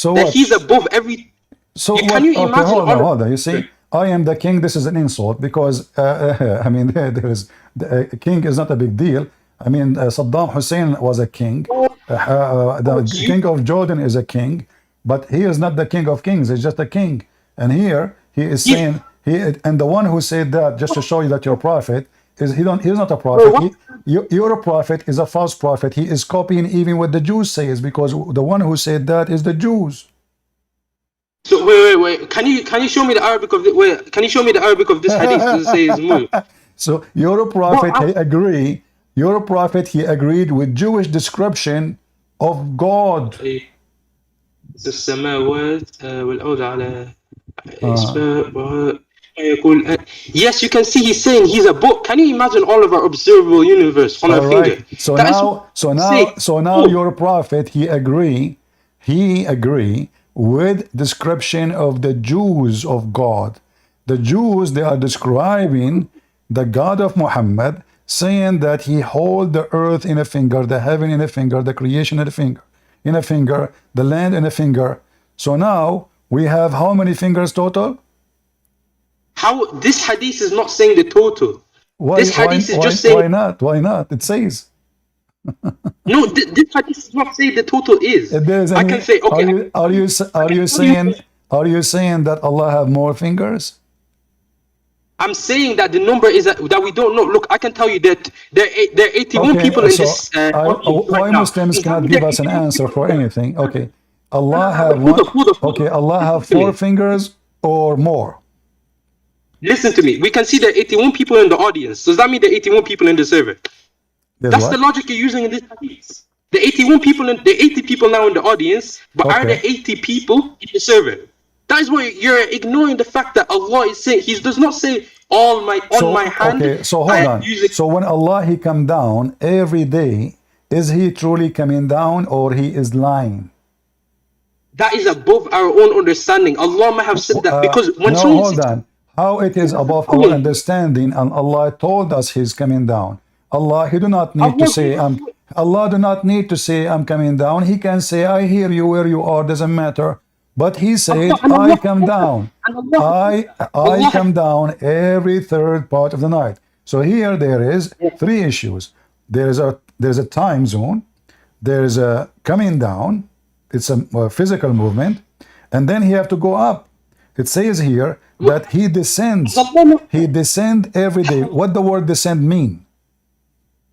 That he's above every. So can you imagine? Hold on. You see, I am the king. This is an insult because I mean, the king is not a big deal. I mean, Saddam Hussein was a king. The king of Jordan is a king, but he is not the king of kings. He's just a king. And here he is saying and the one who said that, just to show you that you're a prophet, is he's not a prophet. You're a prophet is a false prophet. He is copying even what the Jews say, is because the one who said that is the Jews. So wait. Can you show me the Arabic of can you show me the Arabic of this hadith that says mulk? So you're a prophet. I agree. You're a prophet. He agreed with Jewish description of God. السماوات والأرض على Yes, you can see he's saying he's a book. Can you imagine all of our observable universe on our finger? So now your prophet, he agree with description of the Jews of God. The Jews, they are describing the God of Muhammad, saying that he hold the earth in a finger, the heaven in a finger, the creation in a finger, the land in a finger. So now we have how many fingers total? How this hadith is not saying the total. This hadith is just saying. Why not? Why not? It says. No, this hadith is not saying the total is. I can say, okay. Are you saying that Allah have more fingers? I'm saying that the number is that we don't know. Look, I can tell you that there are 81 people in this. Why Muslims cannot give us an answer for anything? Okay, Allah have one. Okay, Allah have 4 fingers or more. Listen to me. We can see there are 81 people in the audience. Does that mean there are 81 people in the server? That's the logic you're using in this hadith. The 81 people, the 80 people now in the audience, but are there 80 people in the server? That is why you're ignoring the fact that Allah is saying, He does not say on my hand. Okay, so hold on. So when Allah he come down every day, is he truly coming down or he is lying? That is above our own understanding. Allah might have said that because when someone hold on. How it is above our understanding, and Allah told us he's coming down. Allah, he do not need to say Allah do not need to say I'm coming down. He can say I hear you where you are, doesn't matter. But he said I come down. I come down every 3rd part of the night. So here there is 3 issues. There's a time zone, there's a coming down, it's a physical movement, and then he have to go up. It says here that he descends. He descend every day. What the word descend mean?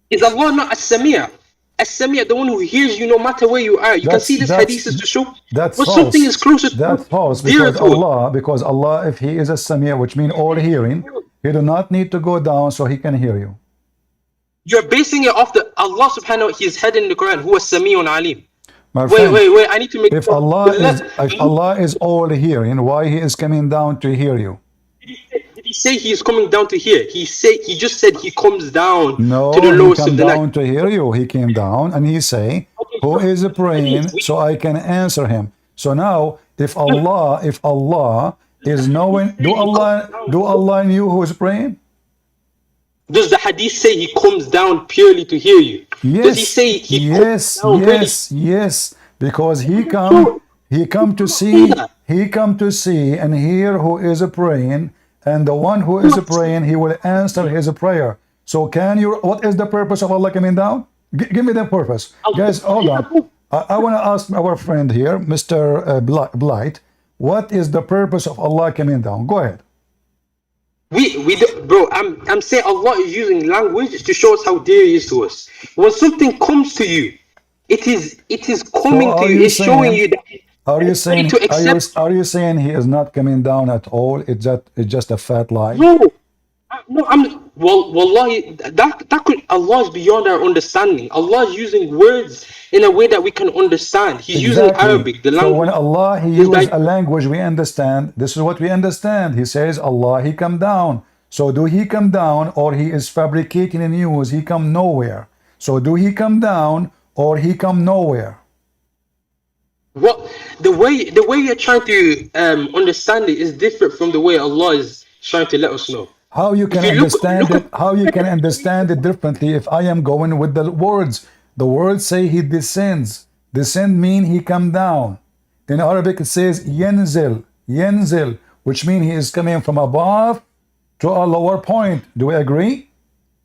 Is Allah not as-Sami'? As-Sami', the one who hears you no matter where you are. You can see That's this hadith is to show that's when something is false. closer to That's us, false dearer to us. because Allah, if He is a Samia, which means all hearing, He do not need to go down so He can hear you. You're basing it off the Allah subhanahu wa ta'ala, His head in the Quran, who is Sami'un Alim. My Wait, friend, wait, wait. I need to make if sure. Allah is all hearing, why He is coming down to hear you? Did he say he is coming down to here? He just said he comes down to the No, He lowest come of the night. down to hear you. He came down and He say, Okay, who sure. is praying so I can answer him. So now, if Allah is knowing, do Allah knew who is praying? Does the hadith say he comes down purely to hear you? Does he say he comes down really? Yes, because he Sure. come to See see, that? and hear who is praying, and the one who is praying, He will answer his prayer. So what is the purpose of Allah coming down? Give me the purpose. Guys, hold on. I want to ask our friend here, Mr. Blight, what is the purpose of Allah coming down? Go ahead. Bro, I'm saying Allah is using language to show us how dear He is to us. When something comes to you, it is coming to you. It's showing you that. Are you saying to accept? are you saying He is not coming down at all? It's just a fat lie. No, wallahi, that could, Allah is beyond our understanding. Allah is using words in a way that we can understand. He's using Arabic, the language. So when Allah He uses a language we understand, this is what we understand. He says Allah He come down. So do He come down, or He is fabricating a news? He come nowhere. So do He come down, or He come nowhere? What the way you're trying to understand it is different from the way Allah is trying to let us know. How you can understand it? How you can understand it differently if I am going with the words? The words say He descends. Descend mean He come down. In Arabic it says yanzil, which means He is coming from above to a lower point. Do we agree?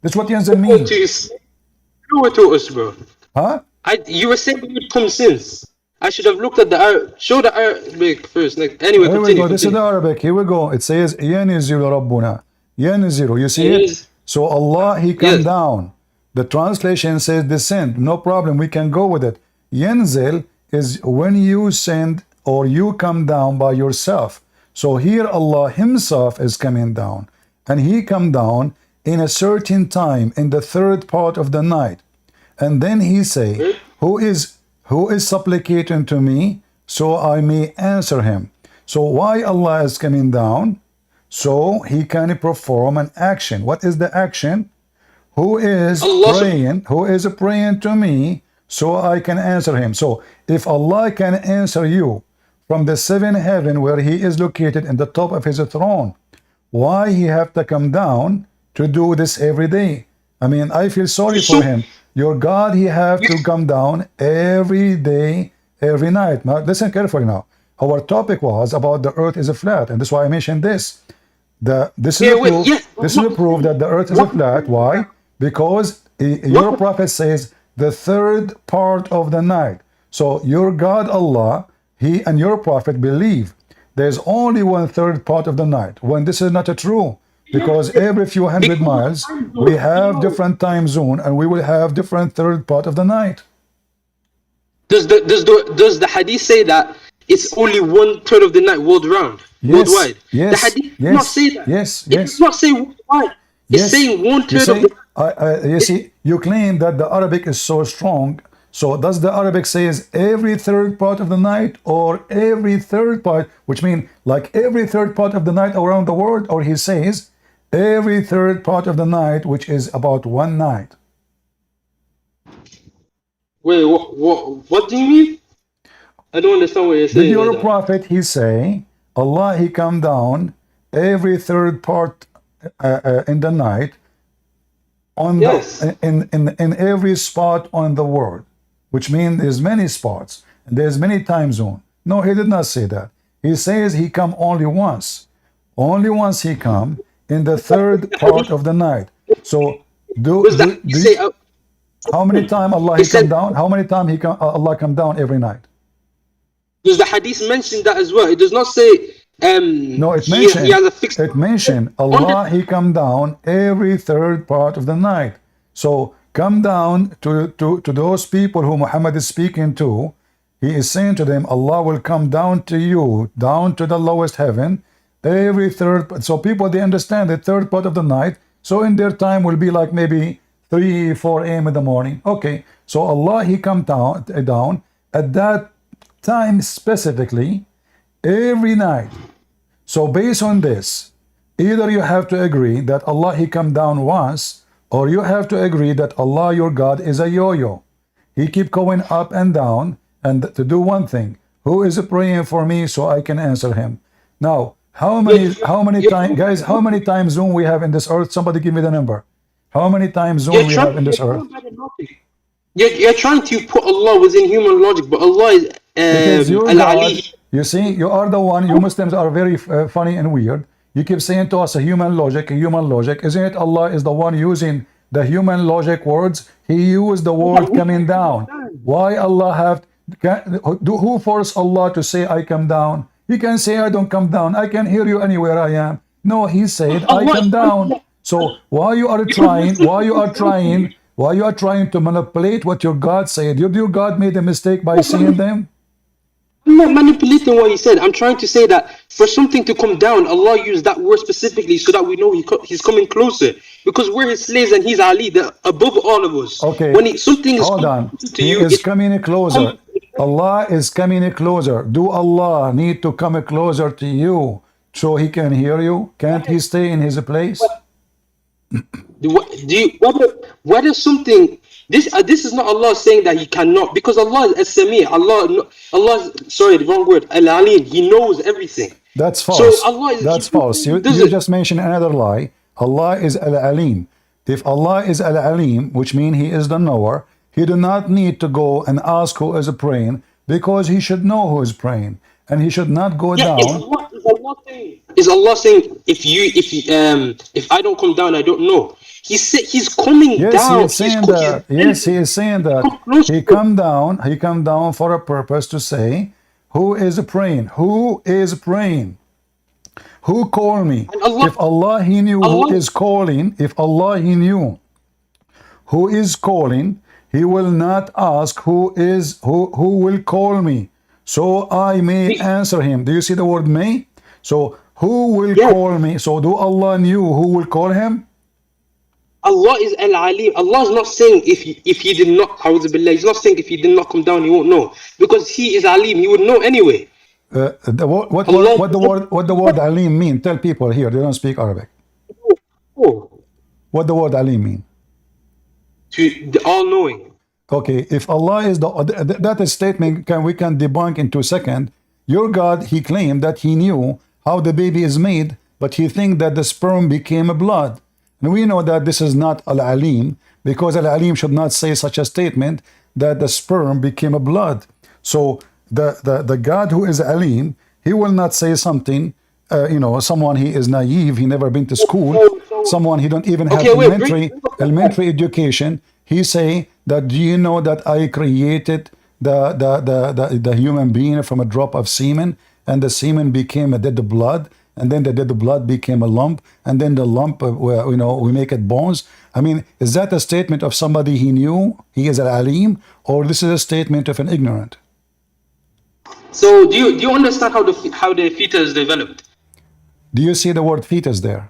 That's what yanzil means. You were to us, bro. Huh? You were saying it would come since. I should have looked at the Arabic. Show the Arabic first. Anyway, here we go. This is the Arabic. Here we go. It says yanzil Rabbuna. Yanziru, you see it? So Allah He come down. The translation says descend. No problem, we can go with it. Yanzil is when you send or you come down by yourself. So here Allah Himself is coming down, and He come down in a certain time in the third part of the night, and then He say, who is supplicating to me so I may answer him. So why Allah is coming down? So He can perform an action. What is the action? Who is praying? Who is praying to me so I can answer him? So if Allah can answer you from the seventh heaven where He is located in the top of His throne, why He have to come down to do this every day? I mean, I feel sorry for Him. Your God, He have to come down every day, every night. Now listen carefully now. Our topic was about the earth is flat, and that's why I mentioned this. This is a proof that the earth is flat. Why? Because your prophet says the third part of the night. So your God Allah, He and your prophet believe there's only 1/3 part of the night. When this is not true, because every few hundred miles we have different time zone, and we will have different third part of the night. Does the hadith say that it's only 1/3 of the night worldwide? Yes, the hadith does not say that. It does not say worldwide. It's saying 1/3 of the. You see, you claim that the Arabic is so strong. So does the Arabic says every third part of the night, or every third part, which means like every third part of the night around the world, or He says every third part of the night, which is about one night? Wait, what do you mean? I don't understand what you're saying. Did your prophet He say Allah He come down every third part in the night on in every spot on the world, which means there's many spots and there's many time zone? No, He did not say that. He says He come only once. Only once He come in the third part of the night. So how many times Allah He come down? How many times Allah come down every night? Does the hadith mention that as well? It does not say. No, it mentioned. It mentioned Allah He come down every third part of the night. So come down to those people who Muhammad is speaking to. He is saying to them, Allah will come down to you, down to the lowest heaven, every third. So people, they understand the third part of the night. So in their time will be like maybe 3, 4 a.m. in the morning. Okay, so Allah, he come down at that time specifically every night. So based on this, either you have to agree that Allah, he come down once, or you have to agree that Allah, your God, is a yo-yo. He keep going up and down, and to do one thing. Who is praying for me so I can answer him? Now, how many times, guys, how many time zone we have in this earth? Somebody give me the number. How many time zone we have in this earth? You're trying to put Allah within human logic, but Allah is Because your God, you see, you are the one, you Muslims are very funny and weird. You keep saying to us a human logic, Isn't it Allah is the one using the human logic words? He used the word coming down. Why Allah have, who forced Allah to say I come down? He can say I don't come down. I can hear you anywhere I am. No, he said I come down. So why you are trying to manipulate what your God said? Your God made a mistake by saying them? I'm not manipulating what he said. I'm trying to say that for something to come down, Allah used that word specifically so that we know he's coming closer. Because we're his slaves and he's Ali, above all of us. Okay, when something is hold on. To He you, is coming closer. Allah is coming closer. Do Allah need to come closer to you so he can hear you? Can't he stay in his place? Whether something this is not Allah saying that he cannot, because Allah is As-Sami'. Allah, sorry, the wrong word. Al-Alim. He knows everything. That's false. So Allah is, That's false. You just mentioned another lie. Allah is Al-Alim. If Allah is Al-Alim, which means he is the knower, he do not need to go and ask who is praying, because he should know who is praying, and he should not go down. Is Allah saying if I don't come down, I don't know? He's coming down. He is saying that. Yes, he is saying that. He come down for a purpose to say, who is praying? Who is praying? Who called me? If Allah he knew who is calling, if Allah he knew who is calling, he will not ask who will call me, so I may answer him. Do you see the word may? So who will call me? So do Allah knew who will call him? Allah is Al-Alim. Allah is not saying if he did not, he's not saying if he did not come down, he won't know, because he is Alim. He would know anyway. What the word Alim mean? Tell people here, they don't speak Arabic. What the word Alim mean? To the all-knowing. Okay, if Allah is that is statement we can debunk in 2 seconds. Your God, he claimed that he knew how the baby is made, but he think that the sperm became a blood. And we know that this is not Al-Alim, because Al-Alim should not say such a statement that the sperm became a blood. So the God who is Alim, he will not say something, someone he is naive, he never been to school, someone he don't even have elementary education. He say that, do you know that I created the human being from a drop of semen, and the semen became a dead blood, and then the dead blood became a lump, and then the lump, we make it bones. I mean, is that a statement of somebody he knew, he is an alim, or this is a statement of an ignorant? So do you understand how the fetus developed? Do you see the word fetus there?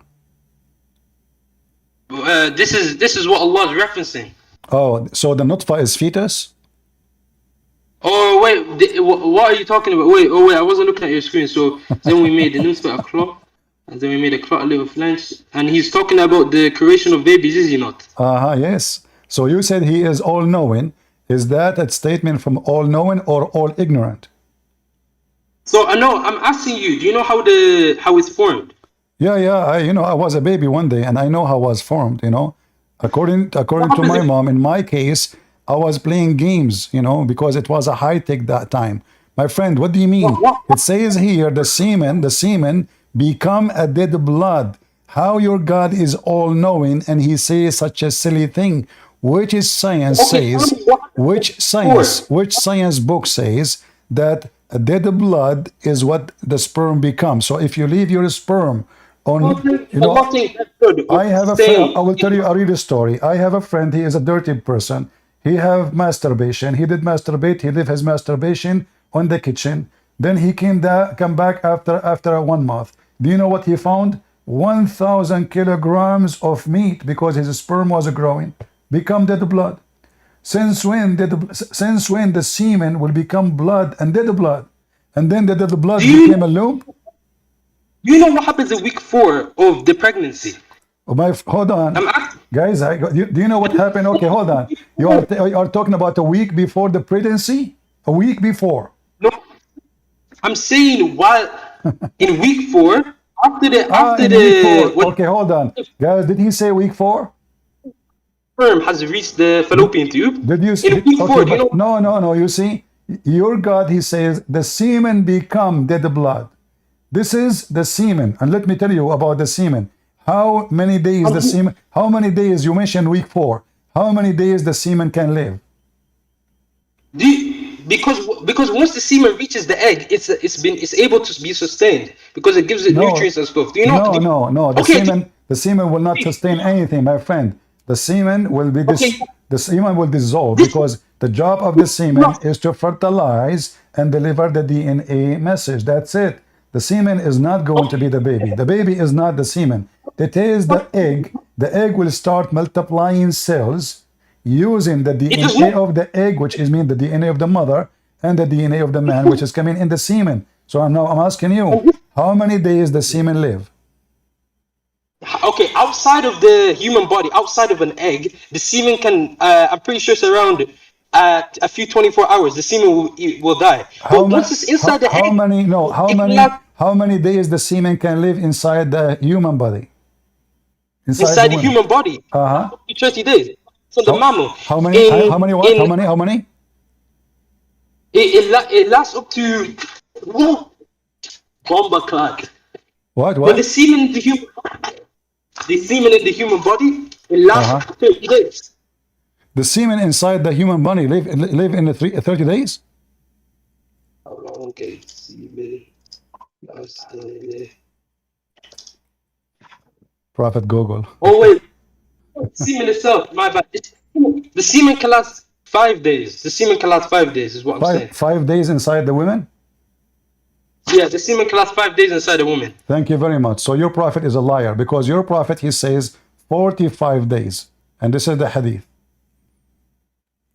This is what Allah is referencing. Oh, so the nutfa is fetus? Oh wait, what are you talking about? Wait, I wasn't looking at your screen. So then we made the nutfa a clot, and then we made a clot a little flange, and he's talking about the creation of babies, is he not? Yes. So you said he is all-knowing. Is that a statement from all-knowing or all-ignorant? So I know, I'm asking you, do you know how it's formed? Yeah, I was a baby one day, and I know how I was formed, According to my mom, in my case, I was playing games, because it was a high-tech that time. My friend, what do you mean? It says here, the semen become a dead blood. How your God is all-knowing, and he says such a silly thing? Which science book says that a dead blood is what the sperm becomes? So if you leave your sperm On, you But know, nothing that good I of have a friend. I saying. will tell you. I read a story. I have a friend. He is a dirty person. He have masturbation. He did masturbate. He left his masturbation on the kitchen. Then he come back after 1 month. Do you know what he found? 1,000 kilograms of meat because his sperm was growing, become dead blood. Since when the semen will become blood and dead blood, and then the dead blood Do you became a loop? know what happens in week 4 of the pregnancy? Oh, hold on, I'm asking. guys. Do you know what happened? Okay, hold on. You are talking about a week before the pregnancy, a week before. No, I'm saying while in week 4 after In week the four. when Okay, hold on, guys. Did he say week four? sperm has reached the Did, fallopian tube did you? in week Okay, 4, do you but know? no, no, no. You see, your God, he says, the semen become dead blood. This is the semen, and let me tell you about the semen. How many days the semen? How many days you mentioned week 4? How many days the semen can live? Because once the semen reaches the egg, it's able to be sustained because it gives it No, nutrients and stuff. Do you know? no, no, no. Okay, The semen will not sustain anything, my friend. The semen will be okay. the semen will dissolve This because the job of the semen no, is to fertilize and deliver the DNA message. That's it. The semen is not going to be the baby. The baby is not the semen. It is the egg. The egg will start multiplying cells using the it does DNA not. of the egg, which is mean the DNA of the mother, and the DNA of the man, which is coming in the semen. So I'm asking you, how many days the semen live? Okay, outside of the human body, outside of an egg, the semen can. I'm pretty sure it's around a few 24 hours. The semen will die. How But many? once it's inside the How egg, many? No, how it can many? last How many days the semen can live inside the human body, inside the inside the woman? human body. Uh huh. 30 days. So the How mammal how many? How in many? What? How in many? How many? it lasts up to bomba clock. What? When What? the semen in the human body, it Uh lasts huh. up to 30 days. The semen inside the human body live in the 30 days. How long can semen last? Prophet Google. Oh wait, semen itself. My bad. The semen can last 5 days. The semen can last 5 days, is what I'm Five saying. 5 days inside the women. Yeah, the semen can last 5 days inside a woman. Thank you very much. So your prophet is a liar because your prophet he says 45 days, and this is the hadith.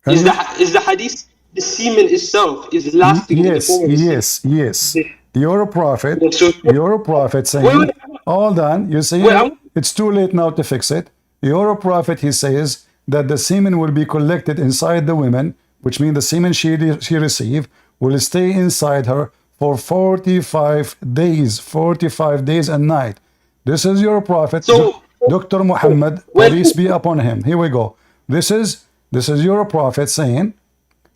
And you, Is the hadith the semen itself is lasting in the yes, form of a semen? yes, yes. So Your prophet wait, saying, hold on, you see, wait, I'm, it's too late now to fix it. Your prophet, he says that the semen will be collected inside the women, which means the semen she received will stay inside her for 45 days, 45 days and night. This is your prophet, so Dr. Muhammad, when peace be upon him. Here we go. This is your prophet saying,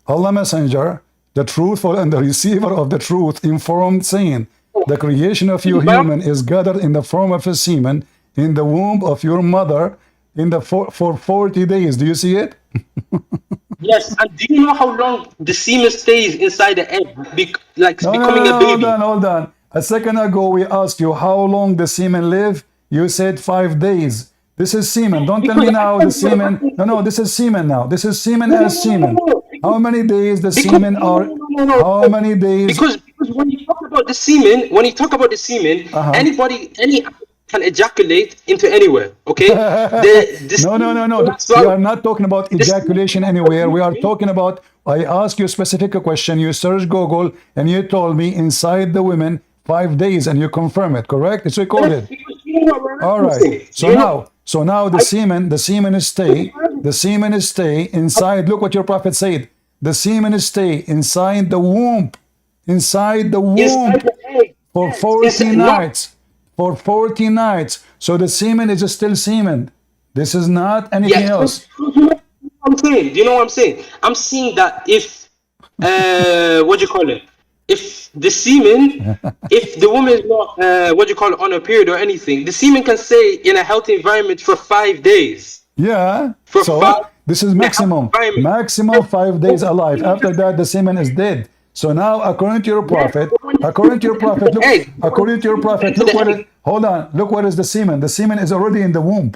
Allah Messenger, the truthful and the receiver of the truth, informed, saying, the creation of you human is gathered in the form of a semen in the womb of your mother for 40 days. Do you see it? yes, and do you know how long the semen stays inside the egg, No, no, no, becoming a no, hold baby? on, hold on. A second ago, we asked you how long the semen live. You said 5 days. This is semen. Don't tell Because me I now the thought you semen. were No, no, this is semen now. This is semen no, no, as no, no, semen. no, no. How many days the Because semen no, no, are? no, no, no, How no. many days? Because when you talk about the semen, Uh-huh. any can ejaculate into anywhere. Okay, the No, no, semen no, no. lasts We long. are not talking about The semen ejaculation anywhere. We are talking about, I ask you a specific question. You search Google and you told me inside the women 5 days and you confirm it, correct? It's yes, recorded. because you know what we're All right. referencing. So now I, the semen is stay inside. Look what your prophet said. The semen is stay inside the womb inside the egg. for Yes, 40 inside, not nights. For 40 nights. So the semen is still semen. This is not anything yes. else. You know what I'm saying? Do you know what I'm saying? I'm saying that if what do you call it? If the semen, if the woman is not what do you call it on a period or anything, the semen can stay in a healthy environment for 5 days. Yeah. For So five this is in a healthy maximum. environment. Maximum 5 days alive. After that, the semen is dead. So now, according to your Yes, prophet, but when the according to your semen enters prophet, the look, egg, but when according the to your semen prophet, enters look the what egg, it, hold on, look what is the semen. The semen is already in the womb.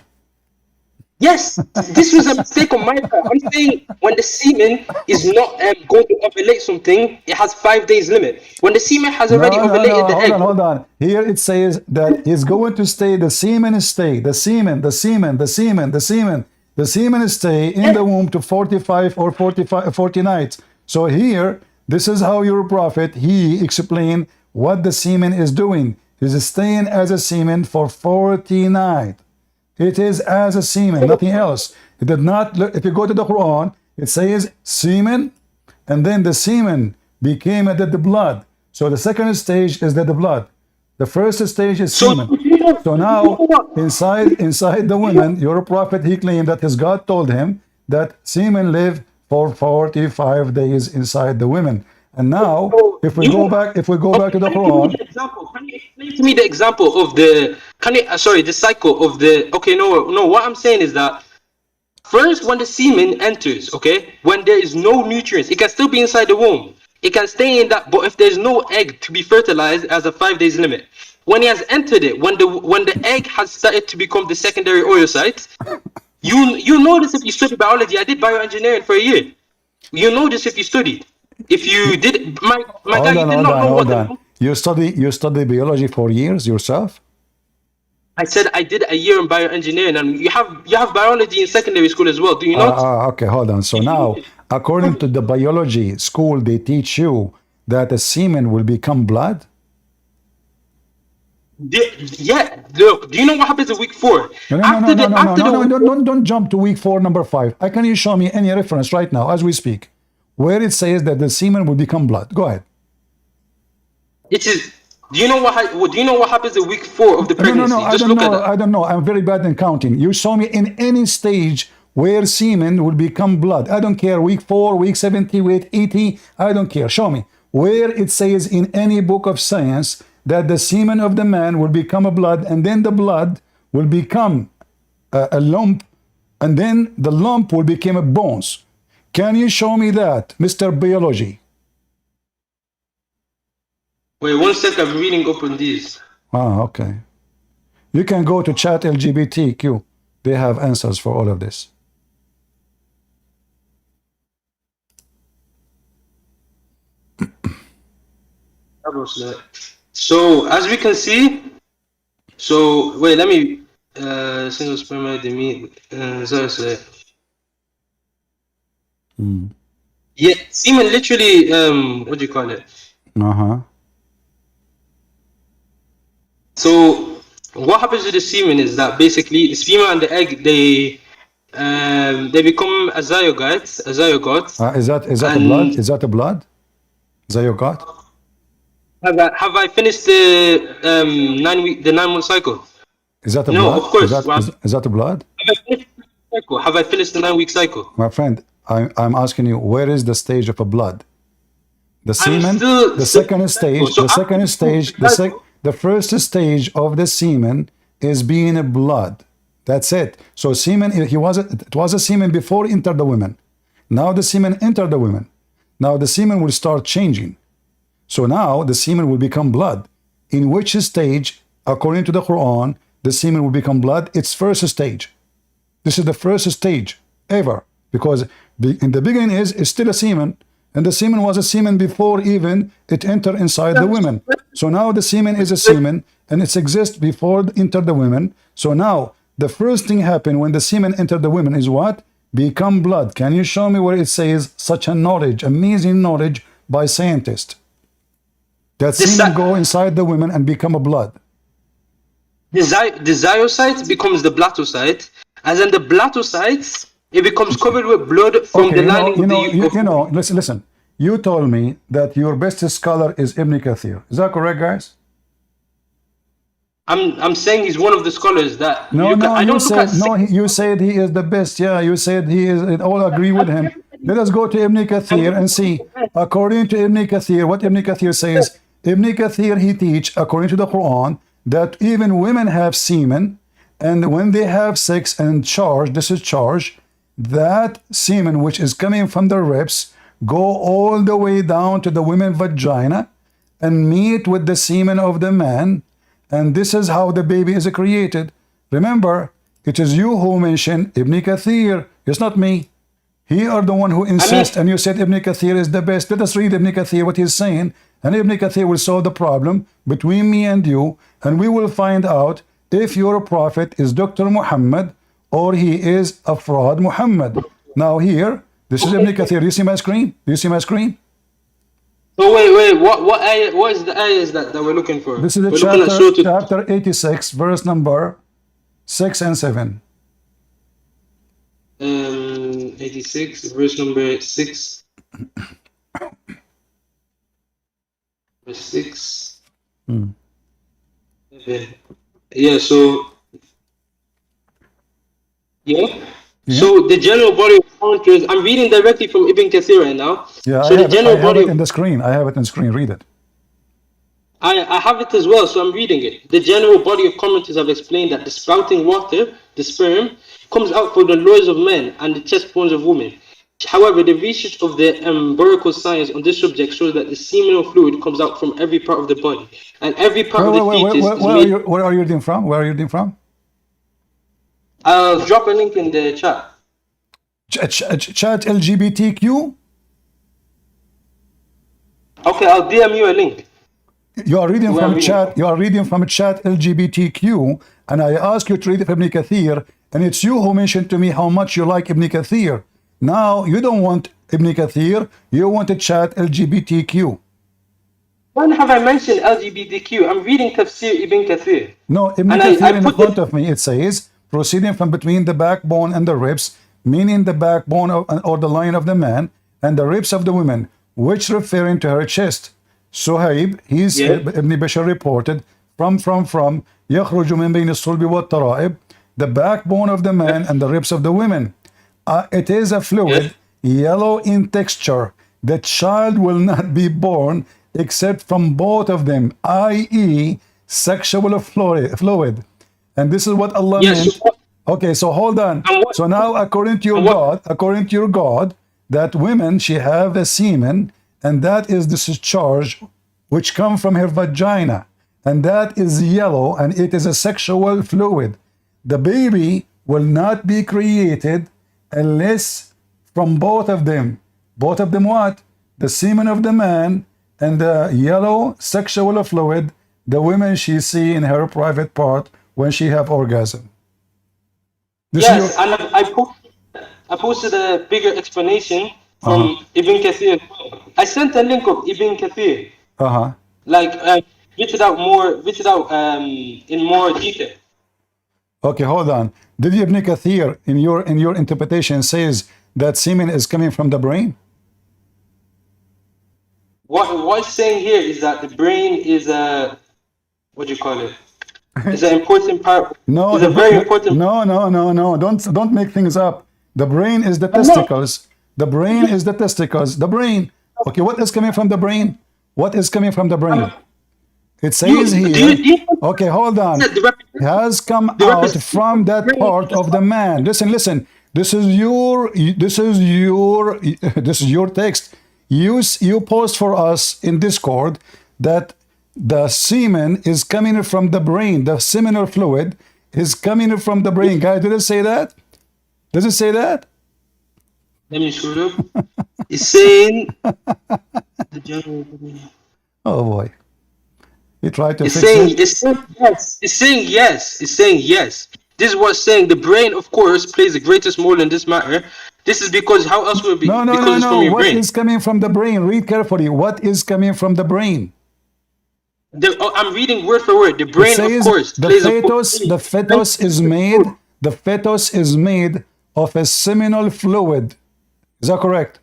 yes, this was a mistake on my part. I'm saying when the semen is not going to ovulate something, it has 5 days limit. When the semen has already No, no, ovulated no. the Hold egg, on, hold on. Here it says that he's going to stay. The semen stay. The semen, the semen, the semen, the semen, the semen stay in yes, the womb to 45 or 45, 40 nights. So here, this is how your prophet he explained what the semen is doing. He's staying as a semen for 40 nights. It is as a semen, nothing else. It did not. If you go to the Quran, it says semen, and then the semen became the blood. So the second stage is the blood. The first stage is so semen. you know, So you know now what? inside the woman, your prophet he claimed that his God told him that semen live for 45 days inside the women. And now So if we you go know, back, if we go back okay, to the can you give me Quran, the example? Can you explain to me the example of the? Can you? Sorry, the cycle of the. Okay, no, no. What I'm saying is that first, when the semen enters, okay, when there is no nutrients, it can still be inside the womb. It can stay in that, but if there's no egg to be fertilized, as a 5 days limit. When he has entered it, when the egg has started to become the secondary oocyte, you know this if you study biology. I did bioengineering for a year. You know this if you studied. If you did, my guy, hold you on, did hold not on, know what hold the. on. You study biology for years yourself? I said I did a year in bioengineering, and you have biology in secondary school as well. Do you not? Okay, hold on. So You know now, this. according to the biology school, they teach you that the semen will become blood. Yeah, look. Do you know what happens in week 4? No, no, no, no, After no, the no, no, after no, no. the Don't jump to week four, number five. Can you show me any reference right now as we speak where it says that the semen will become blood? Go ahead. it is. Do you know what happens in week 4 of the No, no, no. pregnancy? I Just don't look at know. that. I don't know. I'm very bad in counting. You show me in any stage where semen will become blood. I don't care. Week 4, week 70, week 80. I don't care. Show me where it says in any book of science that the semen of the man will become a blood, and then the blood will become a lump, and then the lump will become a bones. Can you show me that, Mr. Biology? Wait 1 sec. I'm reading up on these. Okay. You can go to chat LGBTQ. They have answers for all of this. So as we can see, so wait, let me single spermate the meat. So, yeah, semen literally. What do you call it? Uh-huh. So what happens with the semen is that basically the sperm and the egg they become a zygote, Is that a blood? and Is that a blood? Zygote? have I finished the 9 month cycle? Is that a No, of blood? Is course. that Well, is that a blood? have I finished the 9 week cycle? My friend, I'm asking you, where is the stage of a blood? The I'm semen, still the still in second the cycle. stage, So the after second stage, the cycle, the first stage of the semen is being a blood. That's it. So semen, it was a semen before it entered the women. Now the semen entered the women. Now the semen will start changing. So now the semen will become blood. In which stage, according to the Quran, the semen will become blood? It's first stage. This is the first stage ever, because in the beginning is still a semen, and the semen was a semen before even it entered inside the women. So now the semen is a semen, and it exists before it entered the women. So now the first thing happened when the semen entered the women is what? Become blood. Can you show me where it says such a knowledge, amazing knowledge by scientists, that the, semen go inside the women and become a blood? the zyocyte becomes the blatocyte, and then the blatocytes it becomes covered with blood from Okay, the lining of the of. listen. You told me that your best scholar is Ibn Kathir. Is that correct, guys? I'm saying he's one of the scholars that you No, look at. no, I you don't look at. said no. You said he is the best. Yeah, you said he is. And all agree with him. Let us go to Ibn Kathir and see. According to Ibn Kathir, what Ibn Kathir says. Ibn Kathir he teach according to the Quran that even women have semen, and when they have sex and charge, this is charge, that semen which is coming from the ribs go all the way down to the women's vagina and meet with the semen of the man, and this is how the baby is created. Remember, it is you who mentioned Ibn Kathir. It's not me. He are the one who insists, and you said Ibn Kathir is the best. Let us read Ibn Kathir, what he's saying, and Ibn Kathir will solve the problem between me and you, and we will find out if your prophet is Dr. Muhammad or he is a fraud Muhammad. Now here, this is Ibn Kathir. Do you see my screen? Do you see my screen? So wait, what is the ayah that we're looking for? This is the chapter 86, verse number 6 and 7. 86, verse number 6. Verse 6. 7. Yeah, so yeah. So the general body of commentaries, I'm reading directly from Ibn Kathir right now. Yeah, so I have it in the screen. I have it in the screen. Read it. I have it as well, so I'm reading it. The general body of commentators have explained that the sprouting water, the sperm, comes out from the loins of men and the chest bones of women. However, the research of the empirical science on this subject shows that the seminal fluid comes out from every part of the body, and every part of the fetus is made... Where are you reading from? Where are you reading from? I'll drop a link in the chat. Chat LGBTQ? Okay, I'll DM you a link. You are reading from chat. You are reading from chat LGBTQ, and I ask you to read Ibn Kathir, and it's you who mentioned to me how much you like Ibn Kathir. Now you don't want Ibn Kathir. You want to chat LGBTQ. When have I mentioned LGBTQ? I'm reading Tafsir Ibn Kathir. No, Ibn Kathir in front of me. It says proceeding from between the backbone and the ribs, meaning the backbone or the line of the man, and the ribs of the woman, which referring to her chest. Suhaib, Ibn Bashar reported from يخرج من بين الصلب والترائب, the backbone of the man and the ribs of the women. It is a fluid, yellow in texture. The child will not be born except from both of them, i.e. sexual fluid. And this is what Allah meant. Okay, so hold on. So now according to your God, that women, she have a semen, and that is the discharge which come from her vagina, and that is yellow, and it is a sexual fluid. The baby will not be created unless from both of them. Both of them what? The semen of the man and the yellow sexual fluid, the woman she see in her private part when she have orgasm. Yes, and I posted a bigger explanation from Ibn Kathir. I sent a link of Ibn Kathir. Like written out in more detail. Okay, hold on. Did Ibn Kathir in your interpretation says that semen is coming from the brain? What it's saying here is that the brain is a what do you call it? It's an important part. No, it's a very important. No. Don't make things up. The brain is the testicles. The brain is the testicles. The brain. Okay, what is coming from the brain? What is coming from the brain? It says here. Okay, hold on. Has come out from that part of the man. Listen. This is your text. You post for us in Discord that the semen is coming from the brain. The seminal fluid is coming from the brain. Guys, did it say that? Does it say that? Let me screw it up. It's saying the general. Oh boy. He tried to fix it. It's saying yes. This is what's saying. The brain, of course, plays the greatest role in this matter. This is because how else would it be? No. What is coming from the brain? Read carefully. What is coming from the brain? I'm reading word for word. The brain, of course, the fetus is made of a seminal fluid. Is that correct?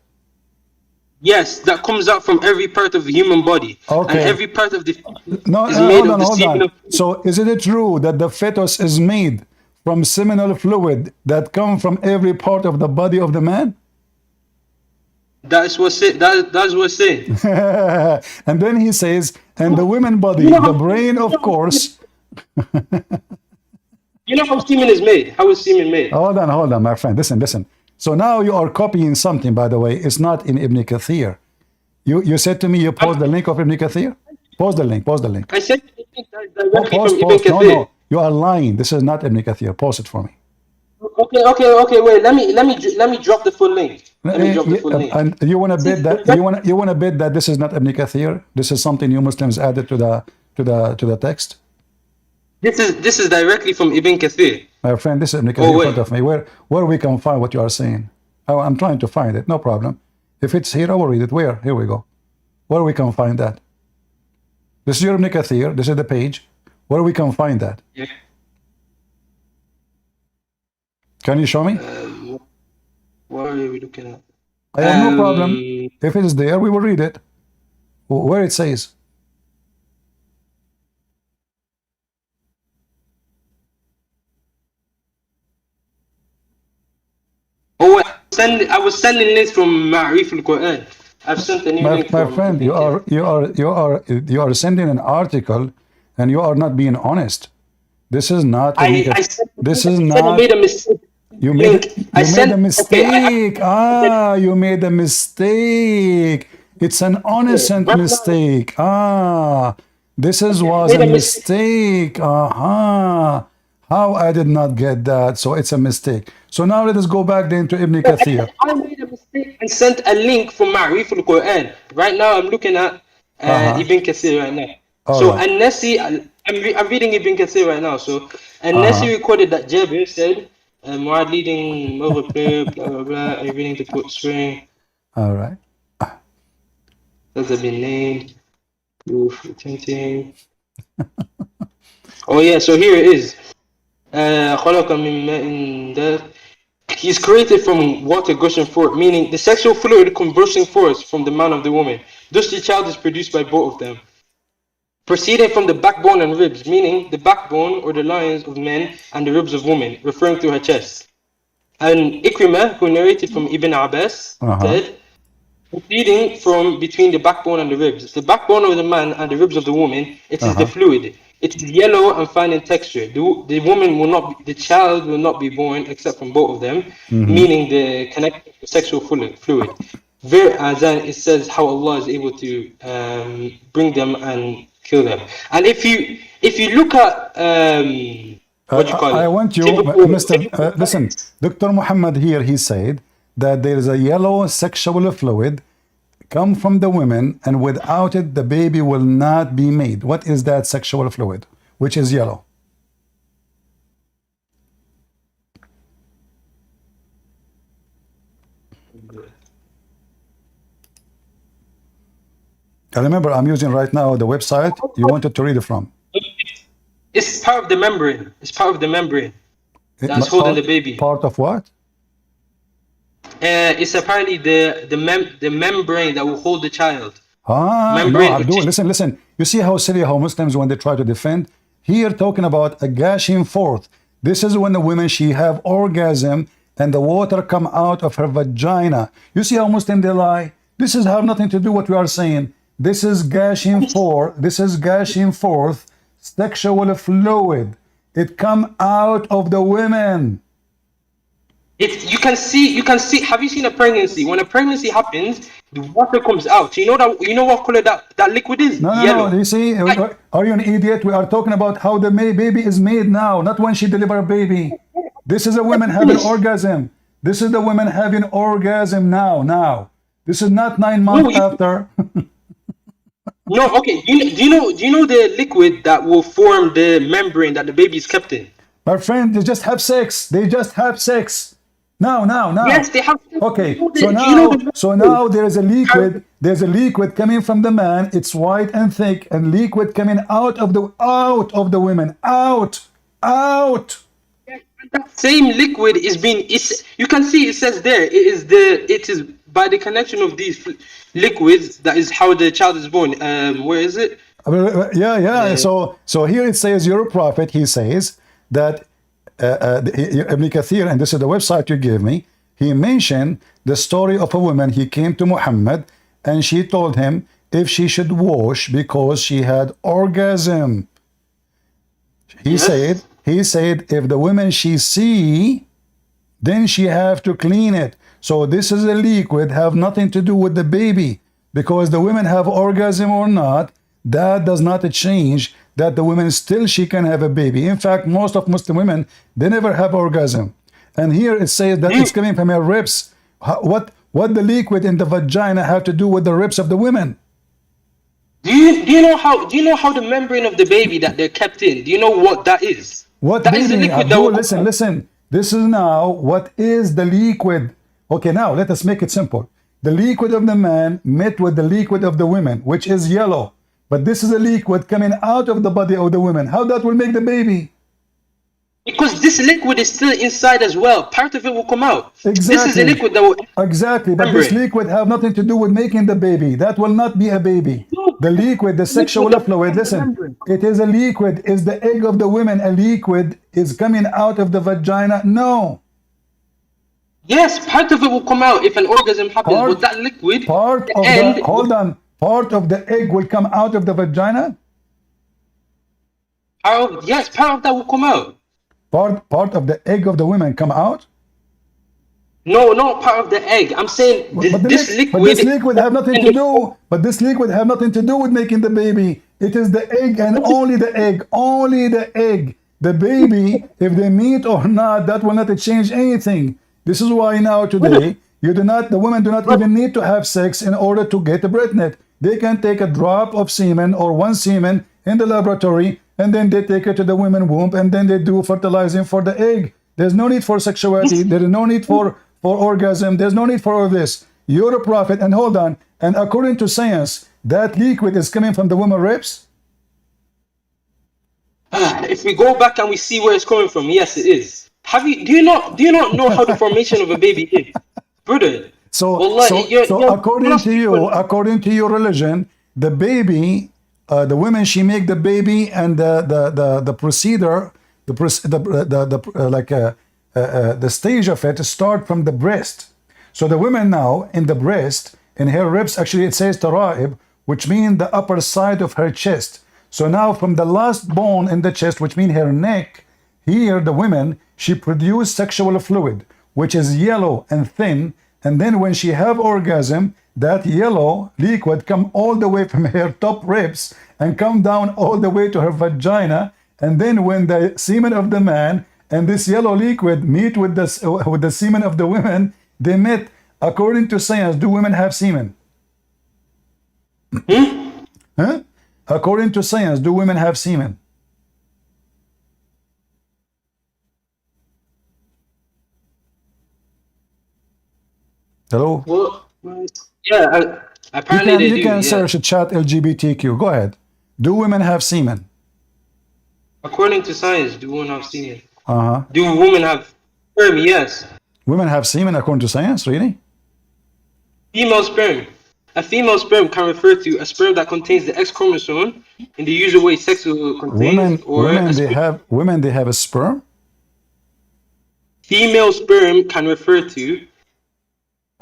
Yes, that comes out from every part of the human body. Okay. And every part of the hold on. So is it true that the fetus is made from seminal fluid that come from every part of the body of the man? That's what's saying. And then he says, and the women body, the brain, of course. You know how semen is made? How is semen made? Hold on, my friend. Listen. So now you are copying something, by the way. It's not in Ibn Kathir. You said to me you post the link of Ibn Kathir? Post the link, post the link. I sent the link directly from Post, Ibn post. No, Kathir. no. You are lying. This is not Ibn Kathir. Post it for me. Okay. Wait, let me drop the full link. Let me drop the full link. And you want to bet that you want to bet that this is not Ibn Kathir? This is something you Muslims added to the text? This is directly from Ibn Kathir. My friend, this is Ibn Kathir in front of me. Where we can find what you are saying? I'm trying to find it. No problem. If it's here, I will read it. Where? Here we go. Where we can find that? This is your Ibn Kathir. This is the page. Where we can find that? Yeah. Can you show me? What are we looking at? I have no problem. If it is there, we will read it. Where it says. Oh, I was sending links from Ma'rif al-Quran. I've sent a new link. My friend, you are sending an article, and you are not being honest. This is not. This is not. I made a mistake. You made a mistake. You made a mistake. It's an innocent mistake. This was a mistake. How I did not get that. So it's a mistake. So now let us go back then to Ibn Kathir. I made a mistake and sent a link from Ma'rif al-Quran. Right now I'm looking at Ibn Kathir right now. An-Nasi, I'm reading Ibn Kathir right now. So An-Nasi recorded that Jabir said, Muad leading over player, blah blah blah, I'm reading the quote string. All right. Does have been named. Tempting. Oh yeah, so here it is. He's created from water gushing forth, meaning the sexual fluid conversing forth from the man of the woman. Thus the child is produced by both of them. Proceeding from the backbone and ribs, meaning the backbone or the loins of men and the ribs of women, referring to her chest. And Ikrimah, who narrated from Ibn Abbas, said, proceeding from between the backbone and the ribs. The backbone of the man and the ribs of the woman, it is the fluid. It is yellow and fine in texture. The woman will not, the child will not be born except from both of them, meaning the connected sexual fluid. And then it says how Allah is able to bring them and kill them. And if you look at what you call I it, want you, Mr. Listen, Dr. Mohammed here, he said that there is a yellow sexual fluid come from the women, and without it the baby will not be made. What is that sexual fluid which is yellow? I remember I'm using right now the website you wanted to read it from. It's part of the membrane. It's part of the membrane that's holding the baby. Part of what? It's apparently the membrane that will hold the child. No, Abdul, listen. You see how silly how Muslims, when they try to defend, here talking about a gushing forth. This is when the women, she have orgasm and the water come out of her vagina. You see how Muslim they lie? This is have nothing to do what we are saying. This is gushing forth. This is gushing forth sexual fluid. It come out of the women. You can see. Have you seen a pregnancy? When a pregnancy happens, the water comes out. You know what color that liquid is? Yellow. No. You see, are you an idiot? We are talking about how the baby is made now, not when she deliver a baby. This is a woman having orgasm. This is the woman having orgasm now. This is not 9 months after. No, okay. Do you know the liquid that will form the membrane that the baby is kept in? My friend, they just have sex. Now. Yes, they have. Okay, so now there is a liquid. There's a liquid coming from the man. It's white and thick, and liquid coming out of the women. Out. That same liquid is being. You can see it says there. It is by the connection of these liquids that is how the child is born. Where is it? Yeah. So here it says your prophet. He says that. Ibn Kathir, and this is the website you gave me, he mentioned the story of a woman. He came to Muhammad and she told him if she should wash because she had orgasm. He said if the women she see, then she have to clean it. So this is a liquid, have nothing to do with the baby, because the women have orgasm or not, that does not change that the women still she can have a baby. In fact, most of Muslim women, they never have orgasm. And here it says that it's coming from her ribs. What the liquid in the vagina have to do with the ribs of the women? Do you know how the membrane of the baby that they're kept in? Do you know what that is? What That is the baby? liquid Abdul, that listen. This is now what is the liquid. Okay, now let us make it simple. The liquid of the man met with the liquid of the women, which is yellow. But this is a liquid coming out of the body of the women. How that will make the baby? because this liquid is still inside as well. Part of it will come out. Exactly. This is the liquid that will. Exactly, but this liquid have nothing to do with making the baby. That will not be a baby. The liquid, the sexual fluid, listen, it is a liquid. Is the egg of the women a liquid is coming out of the vagina? No. Yes, part of it will come out if an orgasm happens, but that liquid, part of the, hold on, part of the egg will come out of the vagina? Yes, part of that will come out. Part of the egg of the women come out? No, not part of the egg. I'm saying this liquid. But this liquid have nothing to do. But this liquid have nothing to do with making the baby. It is the egg and only the egg. Only the egg. The baby, if they meet or not, that will not change anything. This is why now today the women do not even need to have sex in order to get pregnant. They can take a drop of semen or one semen in the laboratory, and then they take it to the women's womb, and then they do fertilizing for the egg. There's no need for sexuality. There is no need for orgasm. There's no need for all this. You're a prophet, and hold on. And according to science, that liquid is coming from the woman's ribs? If we go back and we see where it's coming from, yes, it is. Do you not know how the formation of a baby is, brother? So according to your religion, the baby, the women she make the baby, and the procedure, the stage of it start from the breast. So the women now in the breast, in her ribs, actually it says Tariq, which means the upper side of her chest. So now from the last bone in the chest, which means her neck, here the women, she produce sexual fluid, which is yellow and thin, and then when she have orgasm, that yellow liquid come all the way from her top ribs and come down all the way to her vagina, and then when the semen of the man and this yellow liquid meet with the semen of the women, they meet. According to science, do women have semen? Huh? According to science, do women have semen? Hello? Well, yeah, apparently they do. You can search chat LGBTQ. Go ahead. Do women have semen? According to science, do women have semen? Uh-huh. Do women have sperm? Yes. Women have semen according to science, really? Female sperm. A female sperm can refer to a sperm that contains the X chromosome in the usual way sex will contain. Women they have a sperm? Female sperm can refer to.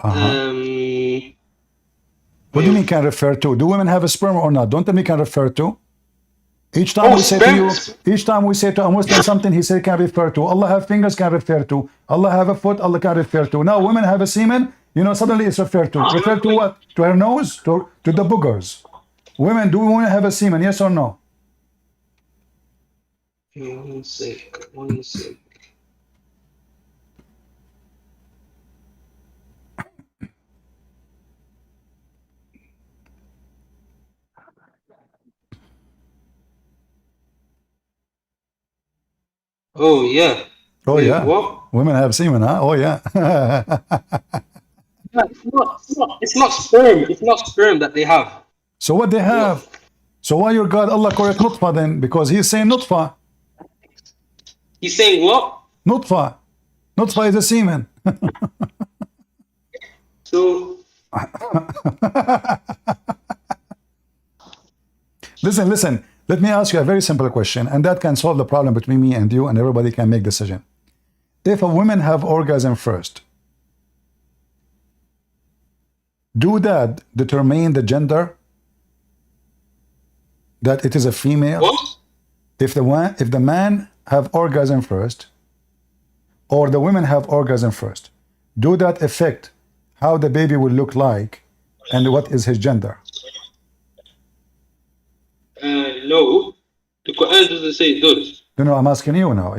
What do you mean can refer to? Do women have a sperm or not? Don't tell me can refer to. Each time we say to a Muslim something, he said can refer to. Allah have fingers, can refer to. Allah have a foot, Allah can refer to. Now women have a semen, suddenly it's referred to. Refer to what? To her nose? To the boogers. Do women have a semen, yes or no? One sec. Oh yeah. Oh wait, yeah. What? Women have semen, huh? Oh yeah. It's not sperm. It's not sperm that they have. So what they have? So why your God Allah call it nutfa then? Because he's saying nutfa. He's saying what? Nutfa. Nutfa is a semen. So. Listen. Let me ask you a very simple question, and that can solve the problem between me and you, and everybody can make decision. If a woman have orgasm first, do that determine the gender? That it is a female? What? If the man have orgasm first, or the women have orgasm first, do that affect how the baby will look like and what is his gender? No. The Quran doesn't say it does. You know, I'm asking you now.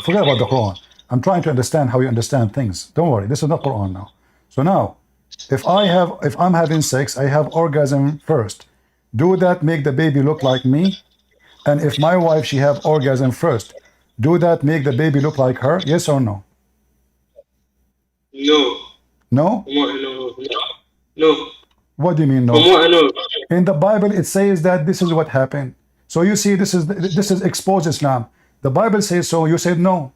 Forget about the Quran. I'm trying to understand how you understand things. Don't worry, this is not Quran now. So now, if I'm having sex, I have orgasm first. Do that make the baby look like me? And if my wife, she have orgasm first, do that make the baby look like her? Yes or no? No. No? From what I know, no. No. What do you mean From no? what I know. In the Bible, it says that this is what happened. So you see, this is exposed Islam. The Bible says so. You said no.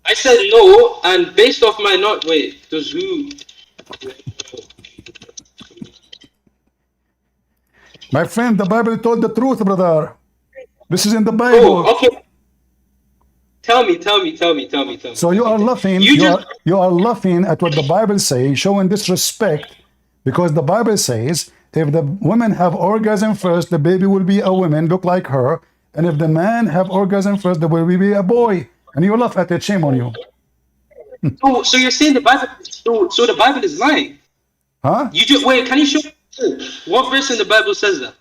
I said no, and based off my not wait, does who? My friend, the Bible told the truth, brother. This is in the Bible. Oh, okay. Tell me. So you are laughing. You are laughing at what the Bible says, showing disrespect, because the Bible says if the women have orgasm first, the baby will be a woman, look like her, and if the man have orgasm first, the baby will be a boy. And you laugh at it. Shame on you. Oh, so you're saying the Bible? So the Bible is lying? Huh? You just wait. Can you show what verse in the Bible says that?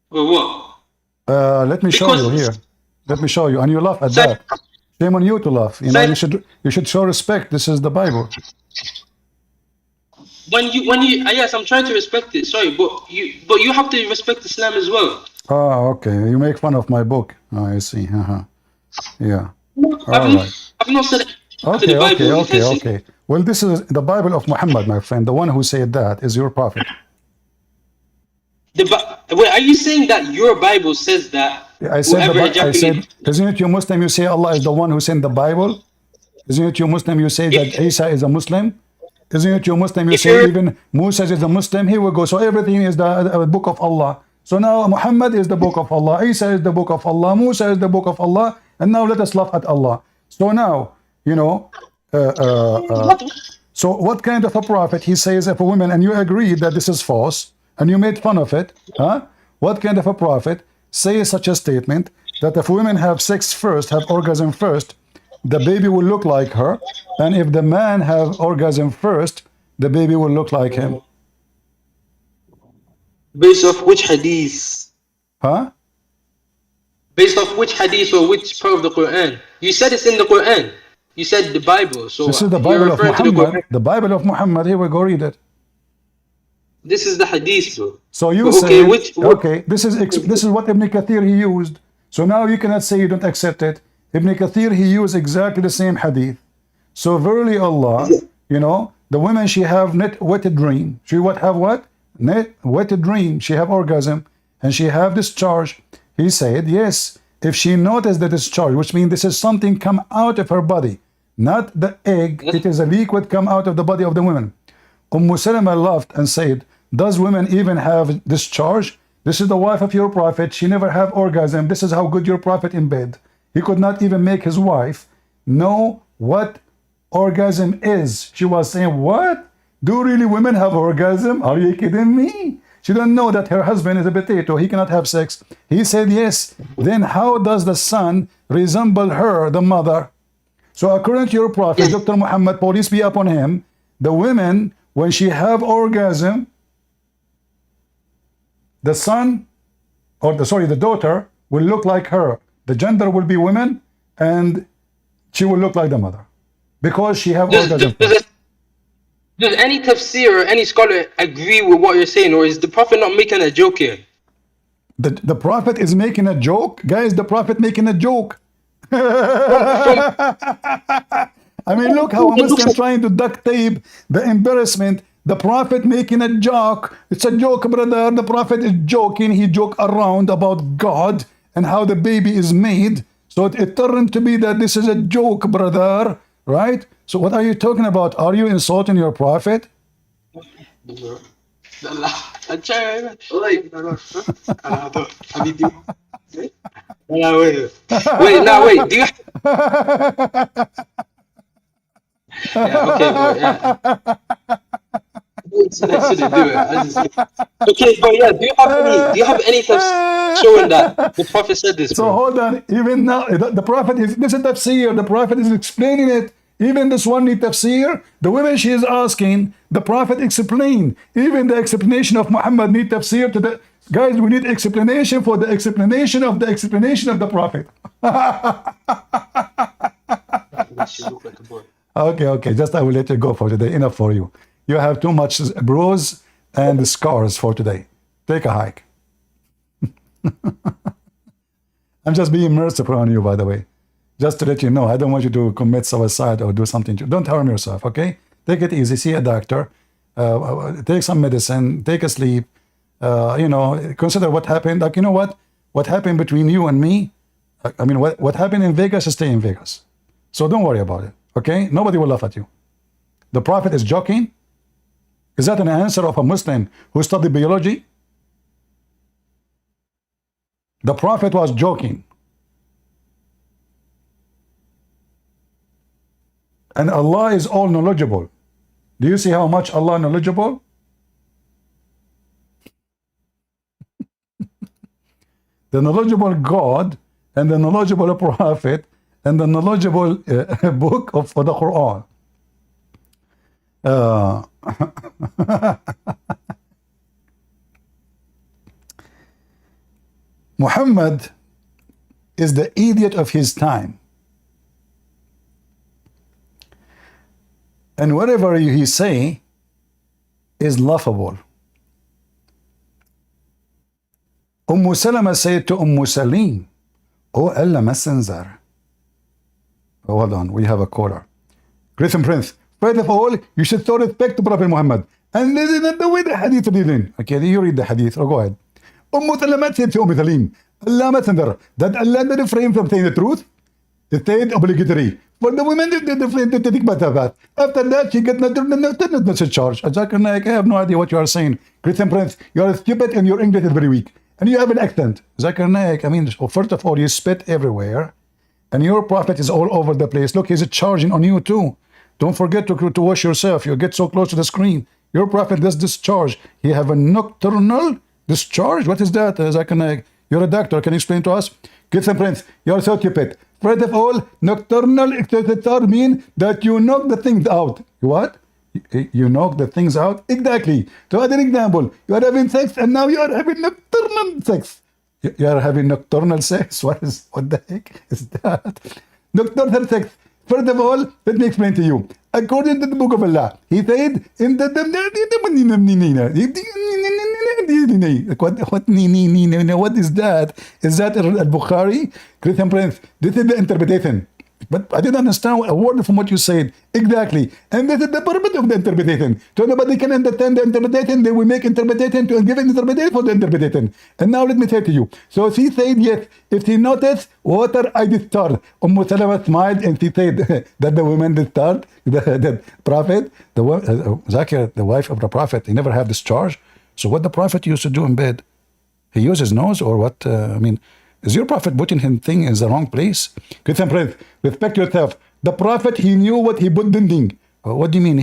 Or what? Let me show you here. Let me show you. And you laugh at that. Shame on you to laugh. You know, you should show respect. This is the Bible. When you yes, I'm trying to respect it. Sorry, but you have to respect Islam as well. Oh, okay. You make fun of my book. Oh, I see. Yeah. I've not said it. Okay. Well, this is the Bible of Muhammad, my friend. The one who said that is your prophet. Wait, are you saying that your Bible says that? I said, isn't it you Muslim? You say Allah is the one who sent the Bible. Isn't it you Muslim? You say that Isa is a Muslim. Isn't it you Muslim? You say even Musa is a Muslim. Here we go. So everything is the book of Allah. So now Muhammad is the book of Allah. Isa is the book of Allah. Musa is the book of Allah. And now let us laugh at Allah. So now, you know, so what kind of a prophet he says if a woman, and you agree that this is false, and you made fun of it, huh? What kind of a prophet says such a statement that if women have sex first, have orgasm first, the baby will look like her, and if the man have orgasm first, the baby will look like him? Based off which hadith? Huh? Based off which hadith or which part of the Quran? You said it's in the Quran. You said the Bible. So this is the Bible of Muhammad. The Bible of Muhammad. Here we go, read it. This is the hadith, bro. So you say, okay, this is what Ibn Kathir he used. So now you cannot say you don't accept it. Ibn Kathir he used exactly the same hadith. So verily Allah, you know, the women she have wetted dream. She have what? Wetted dream. She have orgasm and she have discharge. He said, yes, if she noticed the discharge, which means this is something come out of her body, not the egg, it is a liquid come out of the body of the woman. Salama laughed and said, does women even have discharge? This is the wife of your prophet. She never have orgasm. This is how good your prophet in bed. He could not even make his wife know what orgasm is. She was saying, what? Do really women have orgasm? Are you kidding me? She don't know that her husband is a potato. He cannot have sex. He said, yes. Then how does the son resemble her, the mother? So according to your prophet, Dr. Muhammad, peace be upon him, the women, when she have orgasm, the son, or the daughter, will look like her. The gender will be women, and she will look like the mother. Because she have orgasm. Does any tafsir or any scholar agree with what you're saying, or is the Prophet not making a joke here? The Prophet is making a joke? Guys, the Prophet making a joke. I mean, look how a Muslim trying to duct tape the embarrassment. The Prophet making a joke. It's a joke, brother. The Prophet is joking. He joke around about God and how the baby is made. So it turned to be that this is a joke, brother. Right? So what are you talking about? Are you insulting your prophet? Wait, now wait. Do you? Yeah, okay, bro, yeah. said I shouldn't do it. I just okay, but yeah, do you have any showing that the Prophet said this, So bro? hold on. Even now, the Prophet is this is tafsir. The Prophet is explaining it. Even this one need tafsir. The women she is asking, the Prophet explained. Even the explanation of Muhammad need tafsir to the guys. We need explanation for the explanation of the Prophet. She look like a boy. Okay, okay. Just I will let you go for today. Enough for you. You have too much bruise and scars for today. Take a hike. I'm just being merciful on you, by the way. Just to let you know, I don't want you to commit suicide or do something. Don't harm yourself, okay? Take it easy. See a doctor. Take some medicine. Take a sleep. Consider what happened. Like, you know what? What happened between you and me? I mean, what happened in Vegas, stay in Vegas. So don't worry about it, okay? Nobody will laugh at you. The Prophet is joking. Is that an answer of a Muslim who studied biology? The Prophet was joking. And Allah is all knowledgeable. Do you see how much Allah is knowledgeable? The knowledgeable God and the knowledgeable Prophet and the knowledgeable book of the Quran. Muhammad is the idiot of his time. And whatever he say is laughable. Salama said to Salim, "Oh Allah Messenger." Oh, hold on, we have a caller. Christian Prince, first of all, you should show respect to Prophet Muhammad. And this is not the way the hadith reading. Okay, you read the hadith. Oh, go ahead. Salama said to Salim, Allah Messenger, that Allah did refrain from saying the truth. It said obligatory. For the women, they think about that. After that, she gets not charge. Zakir Naik, I have no idea what you are saying. Christian Prince, you are stupid and your English is very weak. And you have an accent. Zakir Naik, I mean, first of all, you spit everywhere. And your Prophet is all over the place. Look, he's charging on you too. Don't forget to wash yourself. You get so close to the screen. Your Prophet does discharge. He have a nocturnal discharge. What is that, Zakir Naik? You're a doctor. Can you explain to us? Christian Prince, you're so stupid. First of all, nocturnal exercise mean that you knock the things out. What? You knock the things out? Exactly. To add an example, you are having sex and now you are having nocturnal sex. You are having nocturnal sex? What the heck is that? Nocturnal sex. First of all, let me explain to you. According to the book of Allah, he said in the what is that? Is that al-Bukhari? Christian Prince, this is the interpretation. But I didn't understand a word from what you said. Exactly. And this is the purpose of the interpretation. So nobody can understand the interpretation. They will make interpretation to give an interpretation for the interpretation. And now let me say to you. So she said, yes, if she noticed water, I discharge. Salama smiled and she said that the woman discharged. The Prophet, Zakir, the wife of the Prophet, he never had discharge. So what the Prophet used to do in bed? He used his nose or what? Is your Prophet putting him thing in the wrong place? Christian Prince, respect yourself. The Prophet, he knew what he put ding. What do you mean?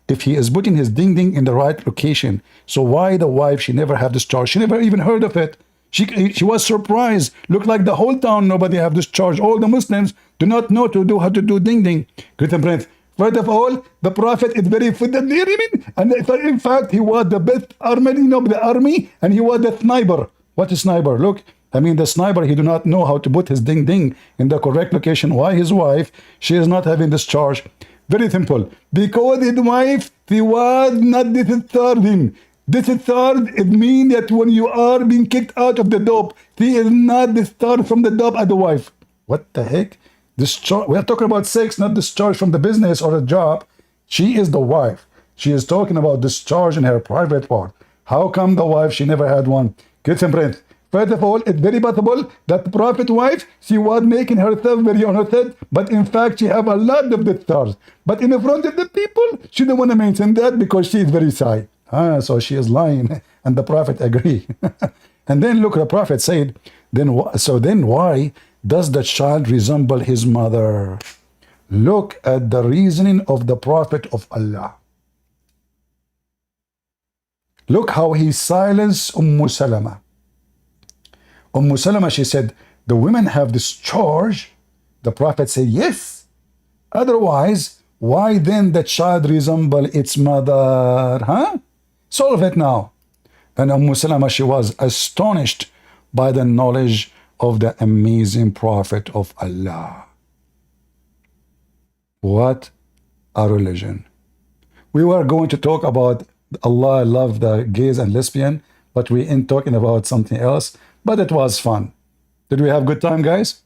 If he is putting his ding in the right location, so why the wife, she never had discharge? She never even heard of it. She was surprised. Looked like the whole town, nobody have discharge. All the Muslims do not know how to do ding. Christian Prince, first of all, the Prophet is very fit and in fact, he was the best army of the army, and he was the sniper. What is sniper? Look, the sniper, he do not know how to put his ding in the correct location. Why his wife, she is not having discharge? Very simple. Because his wife, she was not discharging. Discharge, it means that when you are being kicked out of the dope, she is not discharged from the dope as the wife. What the heck? Discharge. We are talking about sex, not discharge from the business or the job. She is the wife. She is talking about discharge in her private part. How come the wife, she never had one? Christian Prince. First of all, it's very possible that the Prophet's wife, she was making herself very honest, but in fact, she have a lot of discharge. But in the front of the people, she don't want to mention that because she is very shy. So she is lying, and the Prophet agree. And then look, the Prophet said, then why does the child resemble his mother? Look at the reasoning of the Prophet of Allah. Look how he silenced Salama. Salama, she said, the women have this charge. The Prophet said, yes. Otherwise, why then the child resemble its mother? Huh? Solve it now. And Salama, she was astonished by the knowledge of the amazing Prophet of Allah. What a religion. We were going to talk about Allah love the gays and lesbian, but we ain't talking about something else. But it was fun. Did we have good time, guys?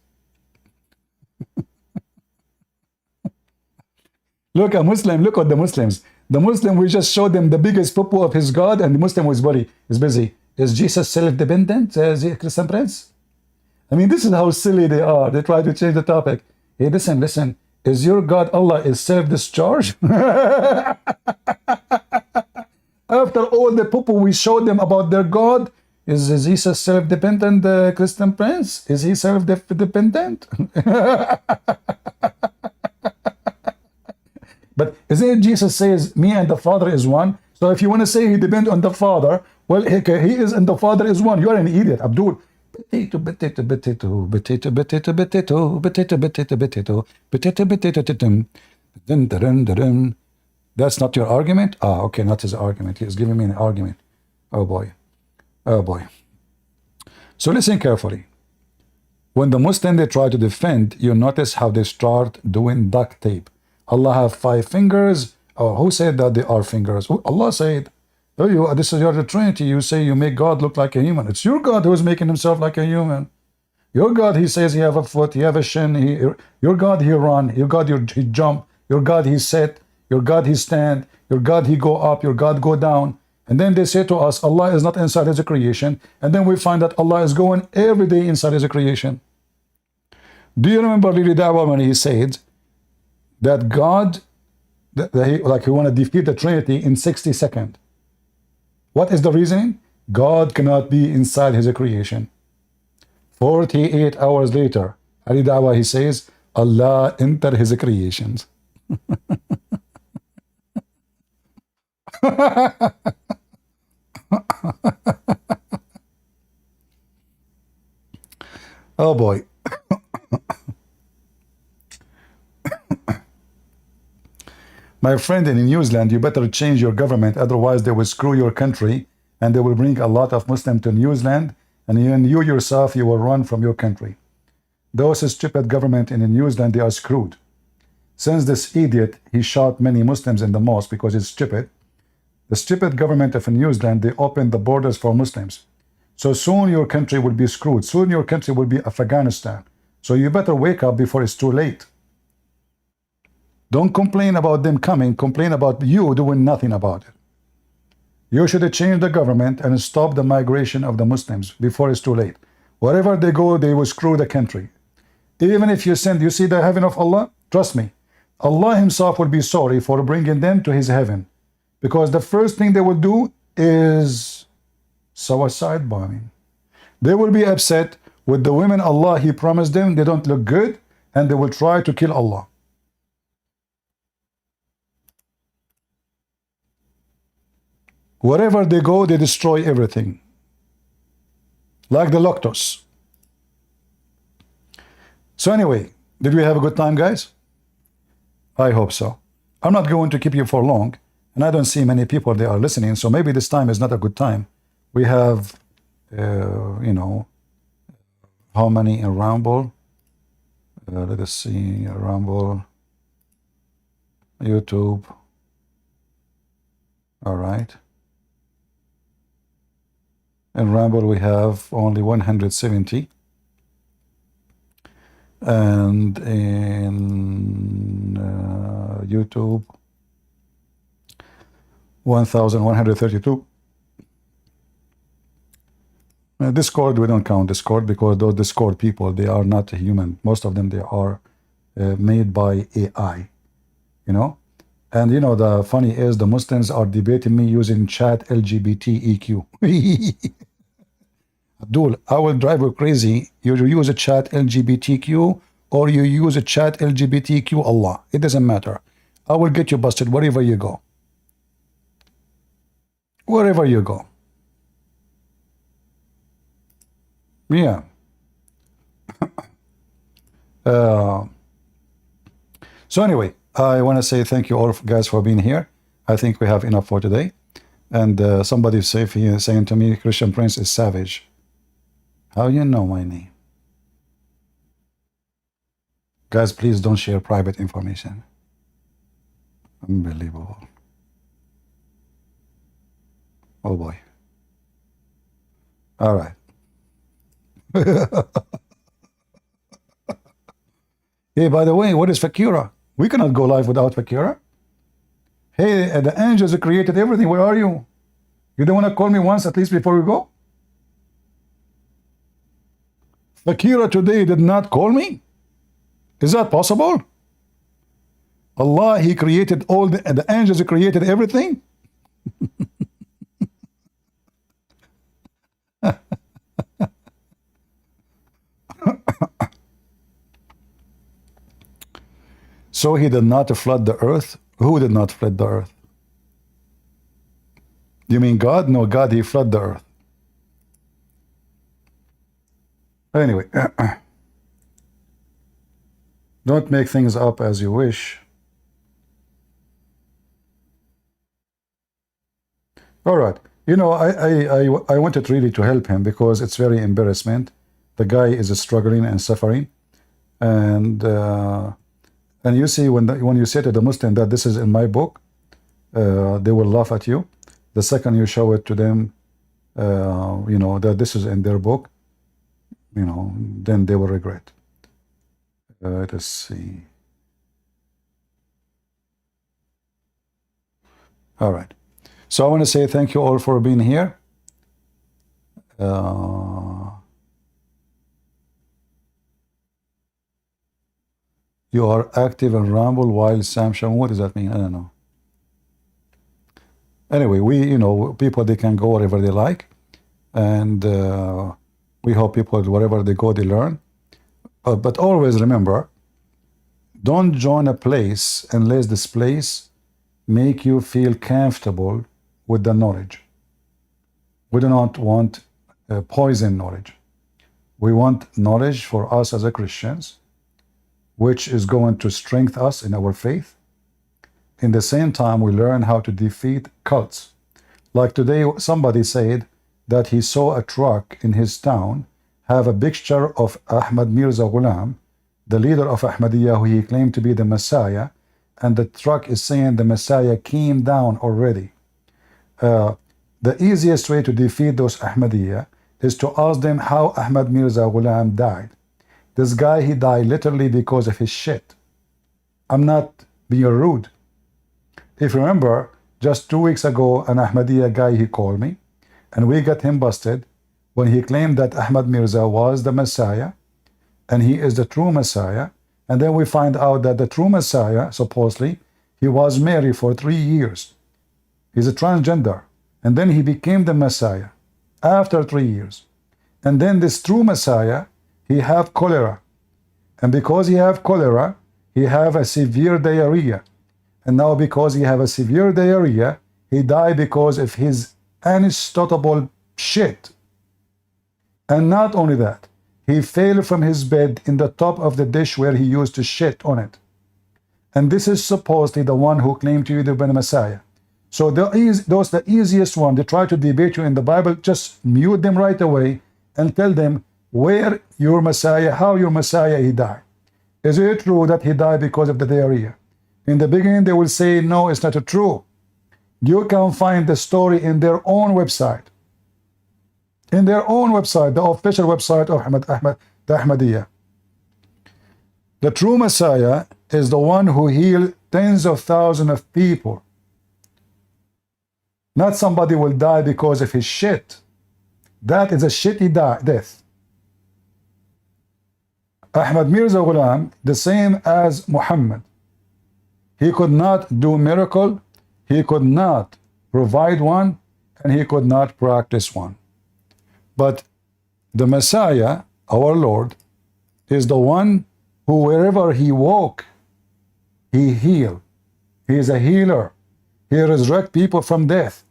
Look, a Muslim, look at the Muslims. The Muslim, we just showed them the biggest poo of his God, and the Muslim was busy. Is Jesus self-dependent, the Christian Prince? I mean, this is how silly they are. They try to change the topic. Hey, listen. Is your God Allah is self-discharged? After all the poo we showed them about their God, is Jesus self-dependent, the Christian Prince? Is he self-dependent? But isn't it Jesus says, me and the Father is one? So if you want to say he depends on the Father, well, he is and the Father is one. You are an idiot, Abdul. That's not your argument? Ah, okay, not his argument. He is giving me an argument. Oh boy. Oh boy. So listen carefully. When the Muslim they try to defend, you notice how they start doing duct tape. Allah have 5 fingers. Oh, who said that they are fingers? Allah said, oh, this is your Trinity. You say you make God look like a human. It's your God who is making himself like a human. Your God, he says he have a foot, he have a shin. Your God, he run. Your God, he jump. Your God, he sit. Your God, he stand. Your God, he go up. Your God, go down. And then they say to us, Allah is not inside his creation. And then we find that Allah is going every day inside his creation. Do you remember really Dawah when he said that God, like he want to defeat the Trinity in 60 seconds? What is the reasoning? God cannot be inside his creation. 48 hours later, Ali Dawah, he says, Allah enter his creations. Oh boy. My friend in New Zealand, you better change your government, otherwise they will screw your country and they will bring a lot of Muslims to New Zealand, and you yourself, you will run from your country. Those stupid government in New Zealand, they are screwed. Since this idiot, he shot many Muslims in the mosque because he's stupid, the stupid government of New Zealand, they opened the borders for Muslims. So soon your country will be screwed. Soon your country will be Afghanistan. So you better wake up before it's too late. Don't complain about them coming. Complain about you doing nothing about it. You should change the government and stop the migration of the Muslims before it's too late. Wherever they go, they will screw the country. Even if you send, you see the heaven of Allah? Trust me, Allah himself will be sorry for bringing them to his heaven. Because the first thing they will do is suicide bombing. They will be upset with the women Allah he promised them. They don't look good, and they will try to kill Allah. Wherever they go, they destroy everything. Like the Loctos. So anyway, did we have a good time, guys? I hope so. I'm not going to keep you for long, and I don't see many people they are listening, so maybe this time is not a good time. We have, you know, how many in Rumble? Let us see, Rumble, YouTube. All right. In Rumble, we have only 170. And in YouTube, 1,132. Discord, we don't count Discord because those Discord people, they are not human. Most of them, they are made by AI, you know. And you know, the funny is the Muslims are debating me using chat LGBTEQ. Abdul, I will drive you crazy. You use a chat LGBTQ or you use a chat LGBTQ Allah. It doesn't matter. I will get you busted wherever you go. wherever you go. Yeah. So anyway, I want to say thank you all guys for being here. I think we have enough for today. And somebody saying to me, Christian Prince is savage. How you know my name? Guys, please don't share private information. Unbelievable. Oh boy. All right. Hey, by the way, what is Fakira? We cannot go live without Fakira. Hey, the angels who created everything, where are you? You don't want to call me once at least before we go? Fakira today did not call me? Is that possible? Allah, He created all the angels who created everything? So He did not flood the earth? Who did not flood the earth? You mean God? No, God, He flooded the earth. Anyway, don't make things up as you wish. All right. You know, I wanted really to help him because it's very embarrassment. The guy is struggling and suffering. And you see, when you say to the Muslim that this is in my book, they will laugh at you. The second you show it to them, you know, that this is in their book, you know, then they will regret. Let's see. All right. So I want to say thank you all for being here. You are active and ramble while Sam Sham. What does that mean? I don't know. Anyway, you know, people, they can go wherever they like. And we hope people, wherever they go, they learn. But always remember, don't join a place unless this place make you feel comfortable with the knowledge. We do not want poison knowledge. We want knowledge for us as a Christians, which is going to strengthen us in our faith. In the same time, we learn how to defeat cults. Like today, somebody said that he saw a truck in his town have a picture of Ahmed Mirza Ghulam, the leader of Ahmadiyya, who he claimed to be the Messiah, and the truck is saying the Messiah came down already. The easiest way to defeat those Ahmadiyya is to ask them how Ahmed Mirza Ghulam died. This guy, he died literally because of his shit. I'm not being rude. If you remember, just 2 weeks ago, an Ahmadiyya guy, he called me, and we got him busted when he claimed that Ahmed Mirza was the Messiah, and he is the true Messiah. And then we find out that the true Messiah, supposedly, he was married for 3 years. He's a transgender. And then he became the Messiah after 3 years. And then this true Messiah, he have cholera. And because he have cholera, he have a severe diarrhea. And now because he have a severe diarrhea, he died because of his unstoppable shit. And not only that, he fell from his bed in the top of the dish where he used to shit on it. And this is supposedly the one who claimed to be the Messiah. So those the easiest one, they try to debate you in the Bible, just mute them right away and tell them where your Messiah, how your Messiah, he died. Is it true that he died because of the diarrhea? In the beginning, they will say, no, it's not true. You can find the story in their own website. In their own website, the official website of the Ahmadiyya. The true Messiah is the one who healed tens of thousands of people. Not somebody will die because of his shit. That is a shitty death. Ahmed Mirza Ghulam, the same as Mohammed. He could not do miracle, he could not provide one, and he could not practice one. But the Messiah, our Lord, is the one who wherever he walked, he healed. He is a healer. He resurrects people from death.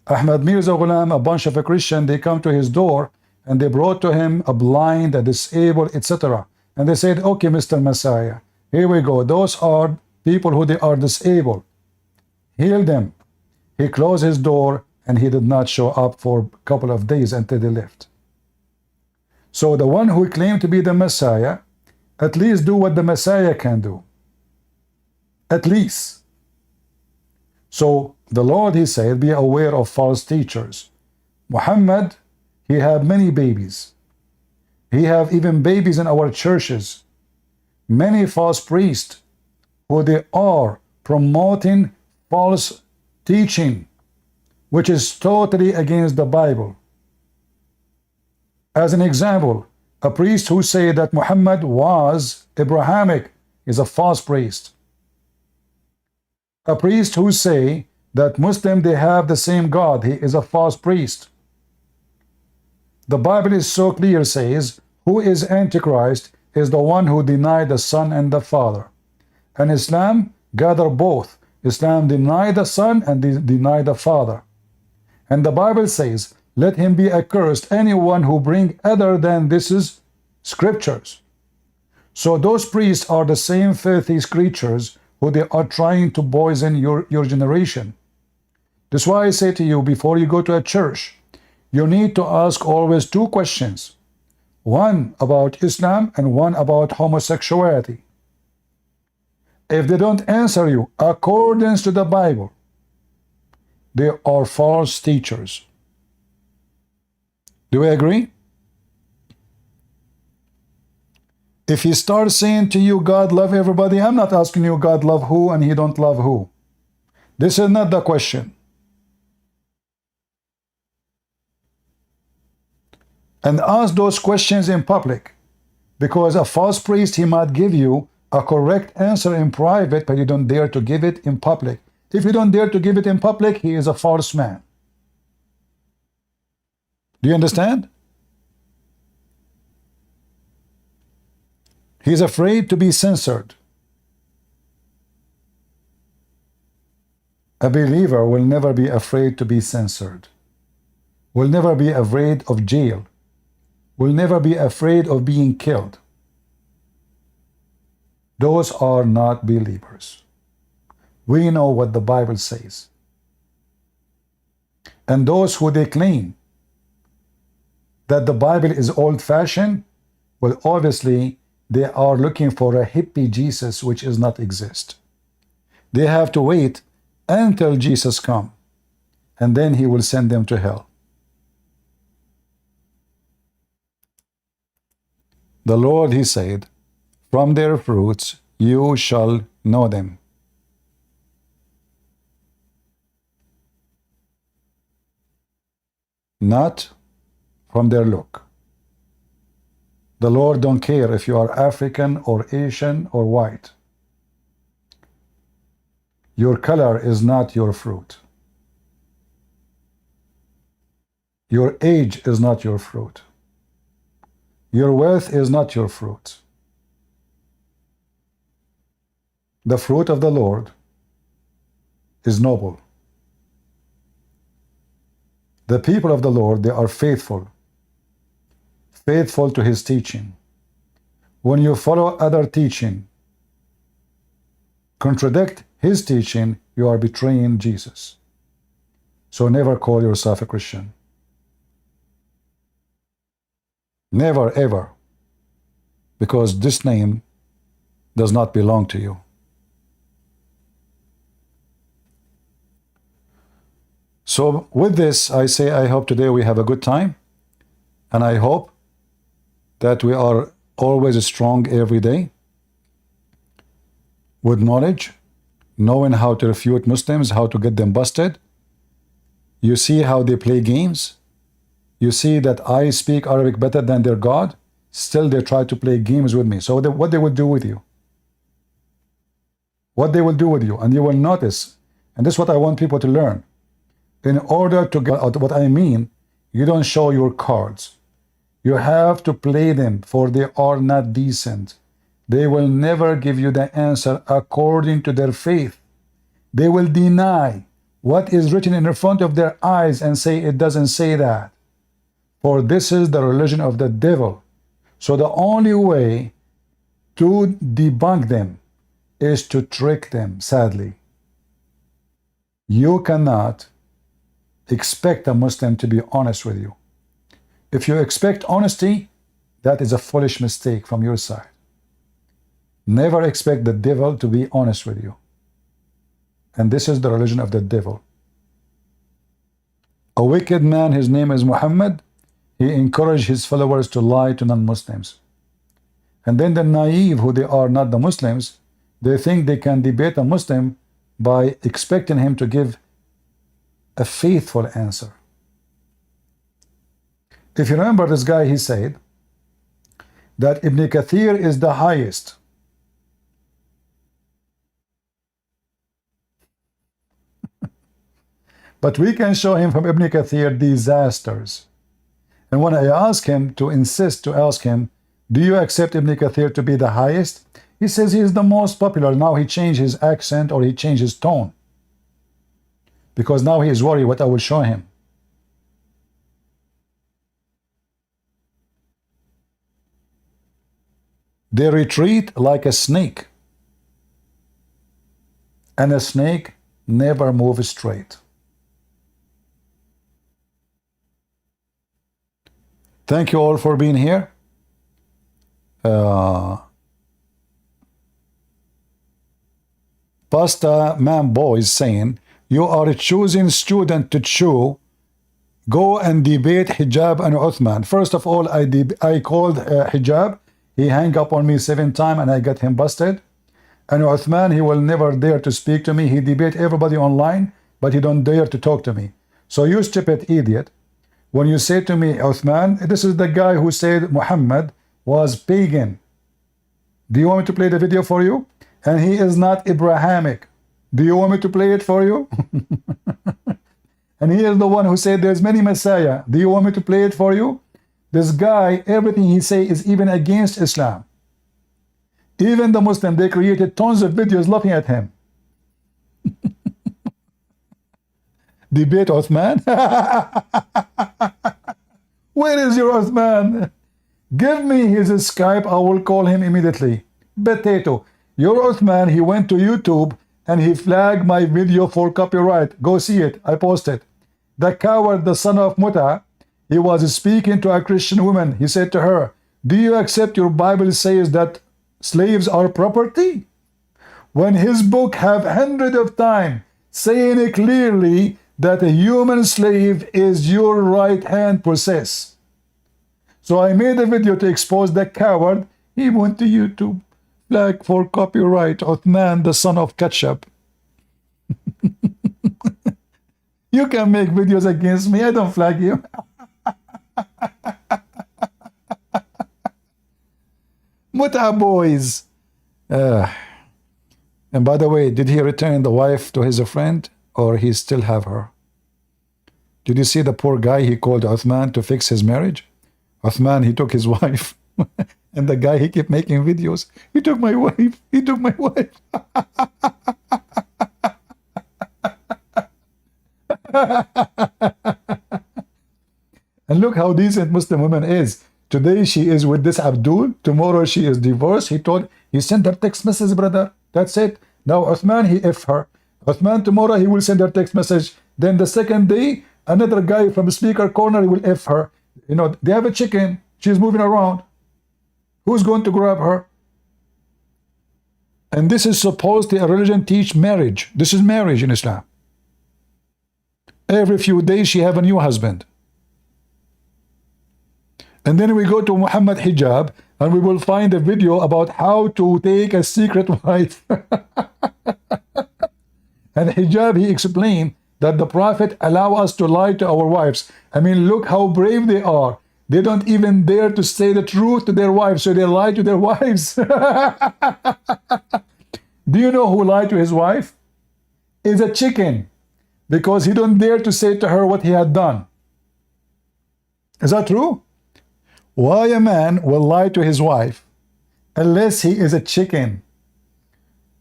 Ahmed Mirza Ghulam, a bunch of a Christian, they come to his door and they brought to him a blind, a disabled, etc. And they said, okay, Mr. Messiah, here we go. Those are people who they are disabled. Heal them. He closed his door and he did not show up for a couple of days until they left. So the one who claimed to be the Messiah, at least do what the Messiah can do. At least. So the Lord, he said, be aware of false teachers. Muhammad, he had many babies. He have even babies in our churches. Many false priests who they are promoting false teaching, which is totally against the Bible. As an example, a priest who said that Muhammad was Abrahamic is a false priest. A priest who say that Muslim they have the same God, he is a false priest. The Bible is so clear, says, who is Antichrist is the one who denied the Son and the Father. And Islam gather both. Islam deny the Son and deny the Father. And the Bible says, let him be accursed, anyone who bring other than this is scriptures. So those priests are the same filthy creatures who they are trying to poison your generation. That's why I say to you, before you go to a church, you need to ask always two questions. One about Islam and one about homosexuality. If they don't answer you according to the Bible, they are false teachers. Do we agree? If he starts saying to you, God love everybody, I'm not asking you God love who and he don't love who. This is not the question. And ask those questions in public, because a false priest, he might give you a correct answer in private, but you don't dare to give it in public. If you don't dare to give it in public, he is a false man. Do you understand? He's afraid to be censored. A believer will never be afraid to be censored, will never be afraid of jail, will never be afraid of being killed. Those are not believers. We know what the Bible says. And those who they claim that the Bible is old-fashioned, well, obviously, they are looking for a hippie Jesus which does not exist. They have to wait until Jesus comes, and then he will send them to hell. The Lord, he said, from their fruits you shall know them. Not from their look. The Lord don't care if you are African or Asian or white. Your color is not your fruit. Your age is not your fruit. Your wealth is not your fruit. The fruit of the Lord is noble. The people of the Lord, they are faithful. Faithful to his teaching. When you follow other teaching, contradict his teaching, you are betraying Jesus. So never call yourself a Christian. Never, ever. Because this name does not belong to you. So with this, I say I hope today we have a good time. And I hope that we are always strong every day with knowledge, knowing how to refute Muslims, how to get them busted. You see how they play games. You see that I speak Arabic better than their God. Still they try to play games with me. So what they will do with you? What they will do with you? And you will notice, and this is what I want people to learn. In order to get out what I mean, you don't show your cards. You have to play them, for they are not decent. They will never give you the answer according to their faith. They will deny what is written in front of their eyes and say it doesn't say that. For this is the religion of the devil. So the only way to debunk them is to trick them, sadly. You cannot expect a Muslim to be honest with you. If you expect honesty, that is a foolish mistake from your side. Never expect the devil to be honest with you. And this is the religion of the devil. A wicked man, his name is Mohammed, he encouraged his followers to lie to non-Muslims. And then the naive, who they are not the Muslims, they think they can debate a Muslim by expecting him to give a faithful answer. If you remember this guy, he said that Ibn Kathir is the highest. But we can show him from Ibn Kathir disasters. And when I ask him to insist to ask him, do you accept Ibn Kathir to be the highest? He says he is the most popular. Now he changed his accent or he changed his tone. Because now he is worried what I will show him. They retreat like a snake. And a snake never moves straight. Thank you all for being here. Pasta Man Boy is saying, you are choosing student to chew. Go and debate Hijab and Uthman. First of all, I called Hijab. He hung up on me 7 times and I got him busted. And Uthman, he will never dare to speak to me. He debate everybody online, but he don't dare to talk to me. So you stupid idiot. When you say to me, Uthman, this is the guy who said Muhammad was pagan. Do you want me to play the video for you? And he is not Abrahamic. Do you want me to play it for you? And he is the one who said there's many Messiah. Do you want me to play it for you? This guy, everything he say is even against Islam. Even the Muslim, they created tons of videos laughing at him. Debate Uthman? Where is your Uthman? Give me his Skype, I will call him immediately. Potato. Your Uthman, he went to YouTube and he flagged my video for copyright. Go see it, I posted. The coward, the son of Muta, he was speaking to a Christian woman. He said to her, do you accept your Bible says that slaves are property? When his book have hundreds of times saying it clearly that a human slave is your right hand possess. So I made a video to expose that coward. He went to YouTube. Flag for copyright. Uthman, the son of ketchup. You can make videos against me. I don't flag you. Muta boys. And by the way, did he return the wife to his friend or he still have her? Did you see the poor guy he called Uthman to fix his marriage? Uthman, he took his wife. And the guy, he kept making videos. He took my wife. He took my wife. And look how decent Muslim woman is. Today she is with this Abdul. Tomorrow she is divorced. He sent her text message, brother. That's it. Now Uthman, he F her. Uthman, tomorrow he will send her text message. Then the second day, another guy from the speaker corner, he will F her. You know, they have a chicken. She's moving around. Who's going to grab her? And this is supposed to a religion teach marriage. This is marriage in Islam. Every few days she have a new husband. And then we go to Muhammad Hijab and we will find a video about how to take a secret wife. And Hijab, he explained that the Prophet allow us to lie to our wives. I mean, look how brave they are. They don't even dare to say the truth to their wives, so they lie to their wives. Do you know who lied to his wife? Is a chicken, because he don't dare to say to her what he had done. Is that true? Why a man will lie to his wife unless he is a chicken?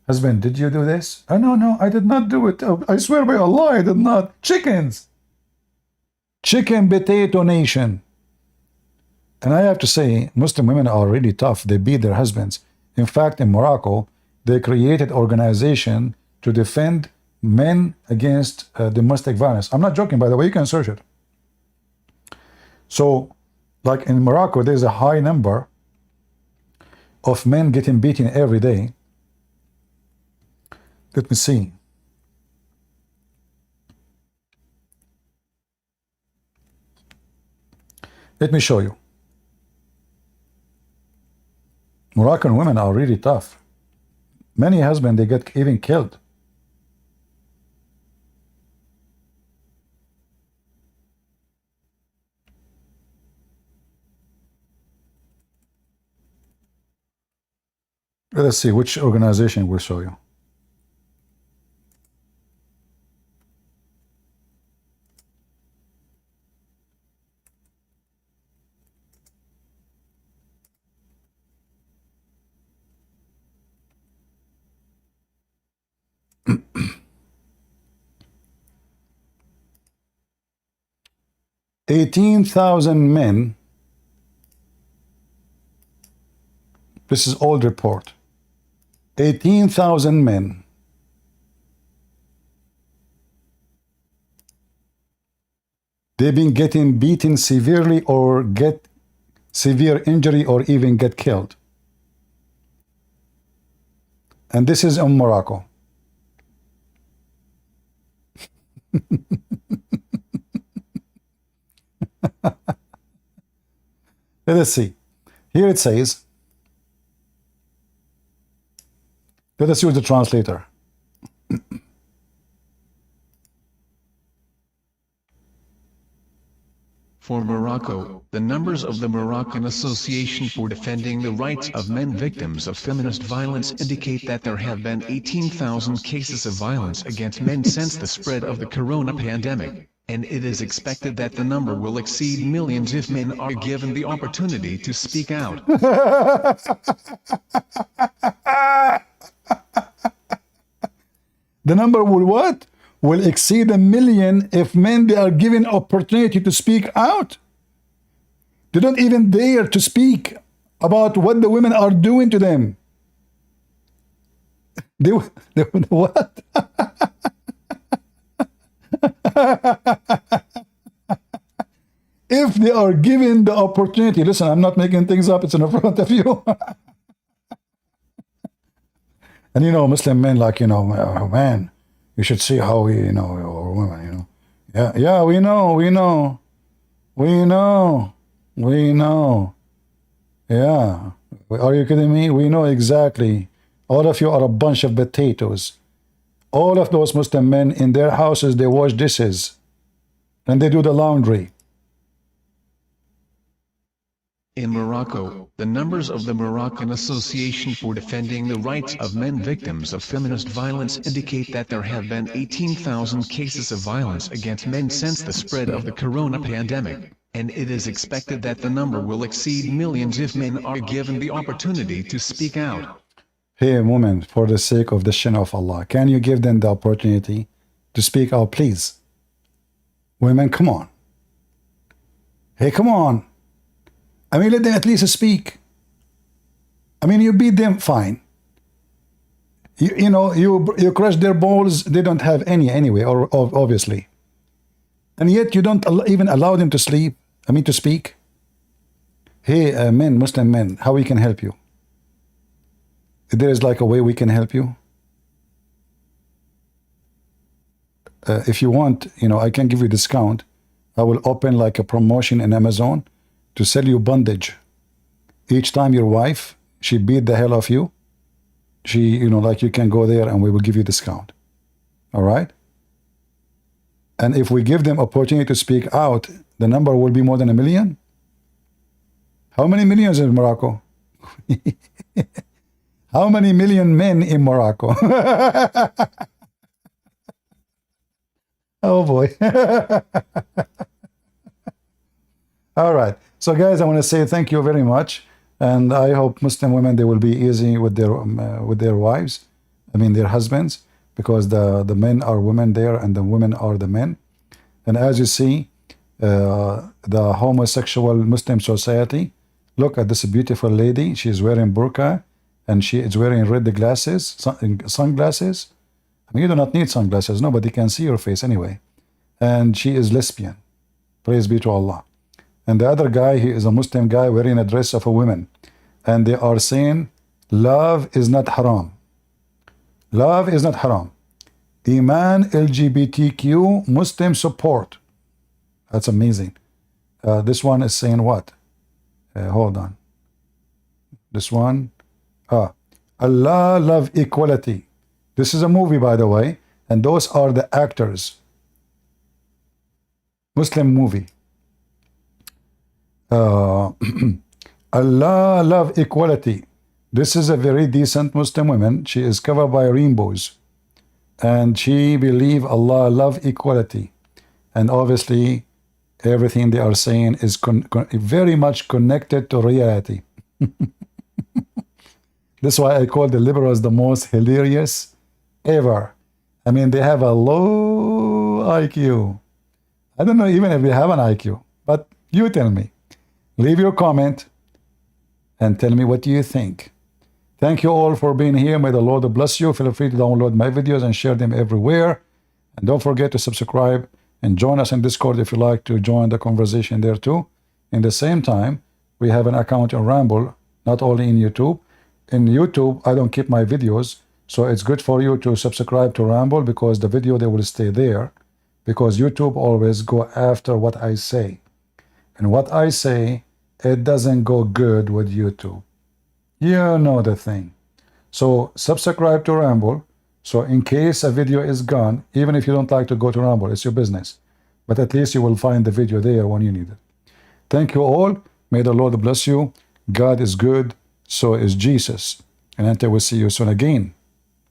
Husband, did you do this? Oh, no, no, I did not do it. Oh, I swear by Allah, I did not. Chickens. Chicken potato nation. And I have to say, Muslim women are really tough. They beat their husbands. In fact, in Morocco, they created organization to defend men against domestic violence. I'm not joking, by the way. You can search it. So, like in Morocco, there's a high number of men getting beaten every day. Let me see. Let me show you. Moroccan women are really tough. Many husbands, they get even killed. Let's see which organization will show you. $18,000 men. This is old report. 18,000 men. They've been getting beaten severely or get severe injury or even get killed. And this is in Morocco. Let us see. Here it says, let us use the translator. For Morocco, the numbers of the Moroccan Association for Defending the Rights of Men Victims of Feminist Violence indicate that there have been 18,000 cases of violence against men since the spread of the corona pandemic, and it is expected that the number will exceed millions if men are given the opportunity to speak out. The number will what? Will exceed 1 million if men they are given opportunity to speak out. They don't even dare to speak about what the women are doing to them. They what? If they are given the opportunity, listen, I'm not making things up, it's in front of you. And you know, Muslim men, like, you know, oh, man, you should see how we, you know, or women, you know. Yeah, we know. Yeah. Are you kidding me? We know exactly. All of you are a bunch of potatoes. All of those Muslim men in their houses, they wash dishes. And they do the laundry. In Morocco, the numbers of the Moroccan Association for Defending the Rights of Men Victims of Feminist Violence indicate that there have been 18,000 cases of violence against men since the spread of the corona pandemic, and it is expected that the number will exceed millions if men are given the opportunity to speak out. Hey, women, for the sake of the shin of Allah, can you give them the opportunity to speak out, please? Women, come on. Hey, come on. I mean, let them at least speak. I mean, you beat them, fine. You know, you crush their balls, they don't have any anyway, or obviously. And yet you don't even allow them to sleep, to speak. Hey, men, Muslim men, how we can help you? If there is like a way we can help you. If you want, you know, I can give you a discount. I will open like a promotion in Amazon to sell you bondage. Each time your wife, she beat the hell of you, she, you know, like you can go there and we will give you discount. All right? And if we give them opportunity to speak out, the number will be more than 1 million. How many millions in Morocco? How many million men in Morocco? Oh boy. All right. So guys, I want to say thank you very much, and I hope Muslim women, they will be easy with their wives, I mean their husbands, because the men are women there and the women are the men. And as you see, the homosexual Muslim society, look at this beautiful lady. She's wearing burqa and she is wearing red glasses, sunglasses. I mean, you do not need sunglasses. Nobody can see your face anyway. And she is lesbian. Praise be to Allah. And the other guy, he is a Muslim guy wearing a dress of a woman. And they are saying, love is not haram. Love is not haram. Iman, LGBTQ, Muslim support. That's amazing. This one is saying what? Hold on. This one. Allah, love, equality. This is a movie, by the way. And those are the actors. Muslim movie. Allah, love, equality. This is a very decent Muslim woman. She is covered by rainbows. And she believes Allah, love, equality. And obviously, everything they are saying is very much connected to reality. That's why I call the liberals the most hilarious ever. I mean, they have a low IQ. I don't know even if they have an IQ, but you tell me. Leave your comment and tell me what you think. Thank you all for being here. May the Lord bless you. Feel free to download my videos and share them everywhere. And don't forget to subscribe and join us in Discord if you like to join the conversation there too. In the same time, we have an account on Rumble, not only in YouTube. In YouTube, I don't keep my videos, so it's good for you to subscribe to Rumble because the video, they will stay there, because YouTube always go after what I say. And what I say, it doesn't go good with YouTube. You know the thing. So subscribe to Rumble, so in case a video is gone, even if you don't like to go to Rumble, it's your business. But at least you will find the video there when you need it. Thank you all. May the Lord bless you. God is good. So is Jesus. And until we see you soon again.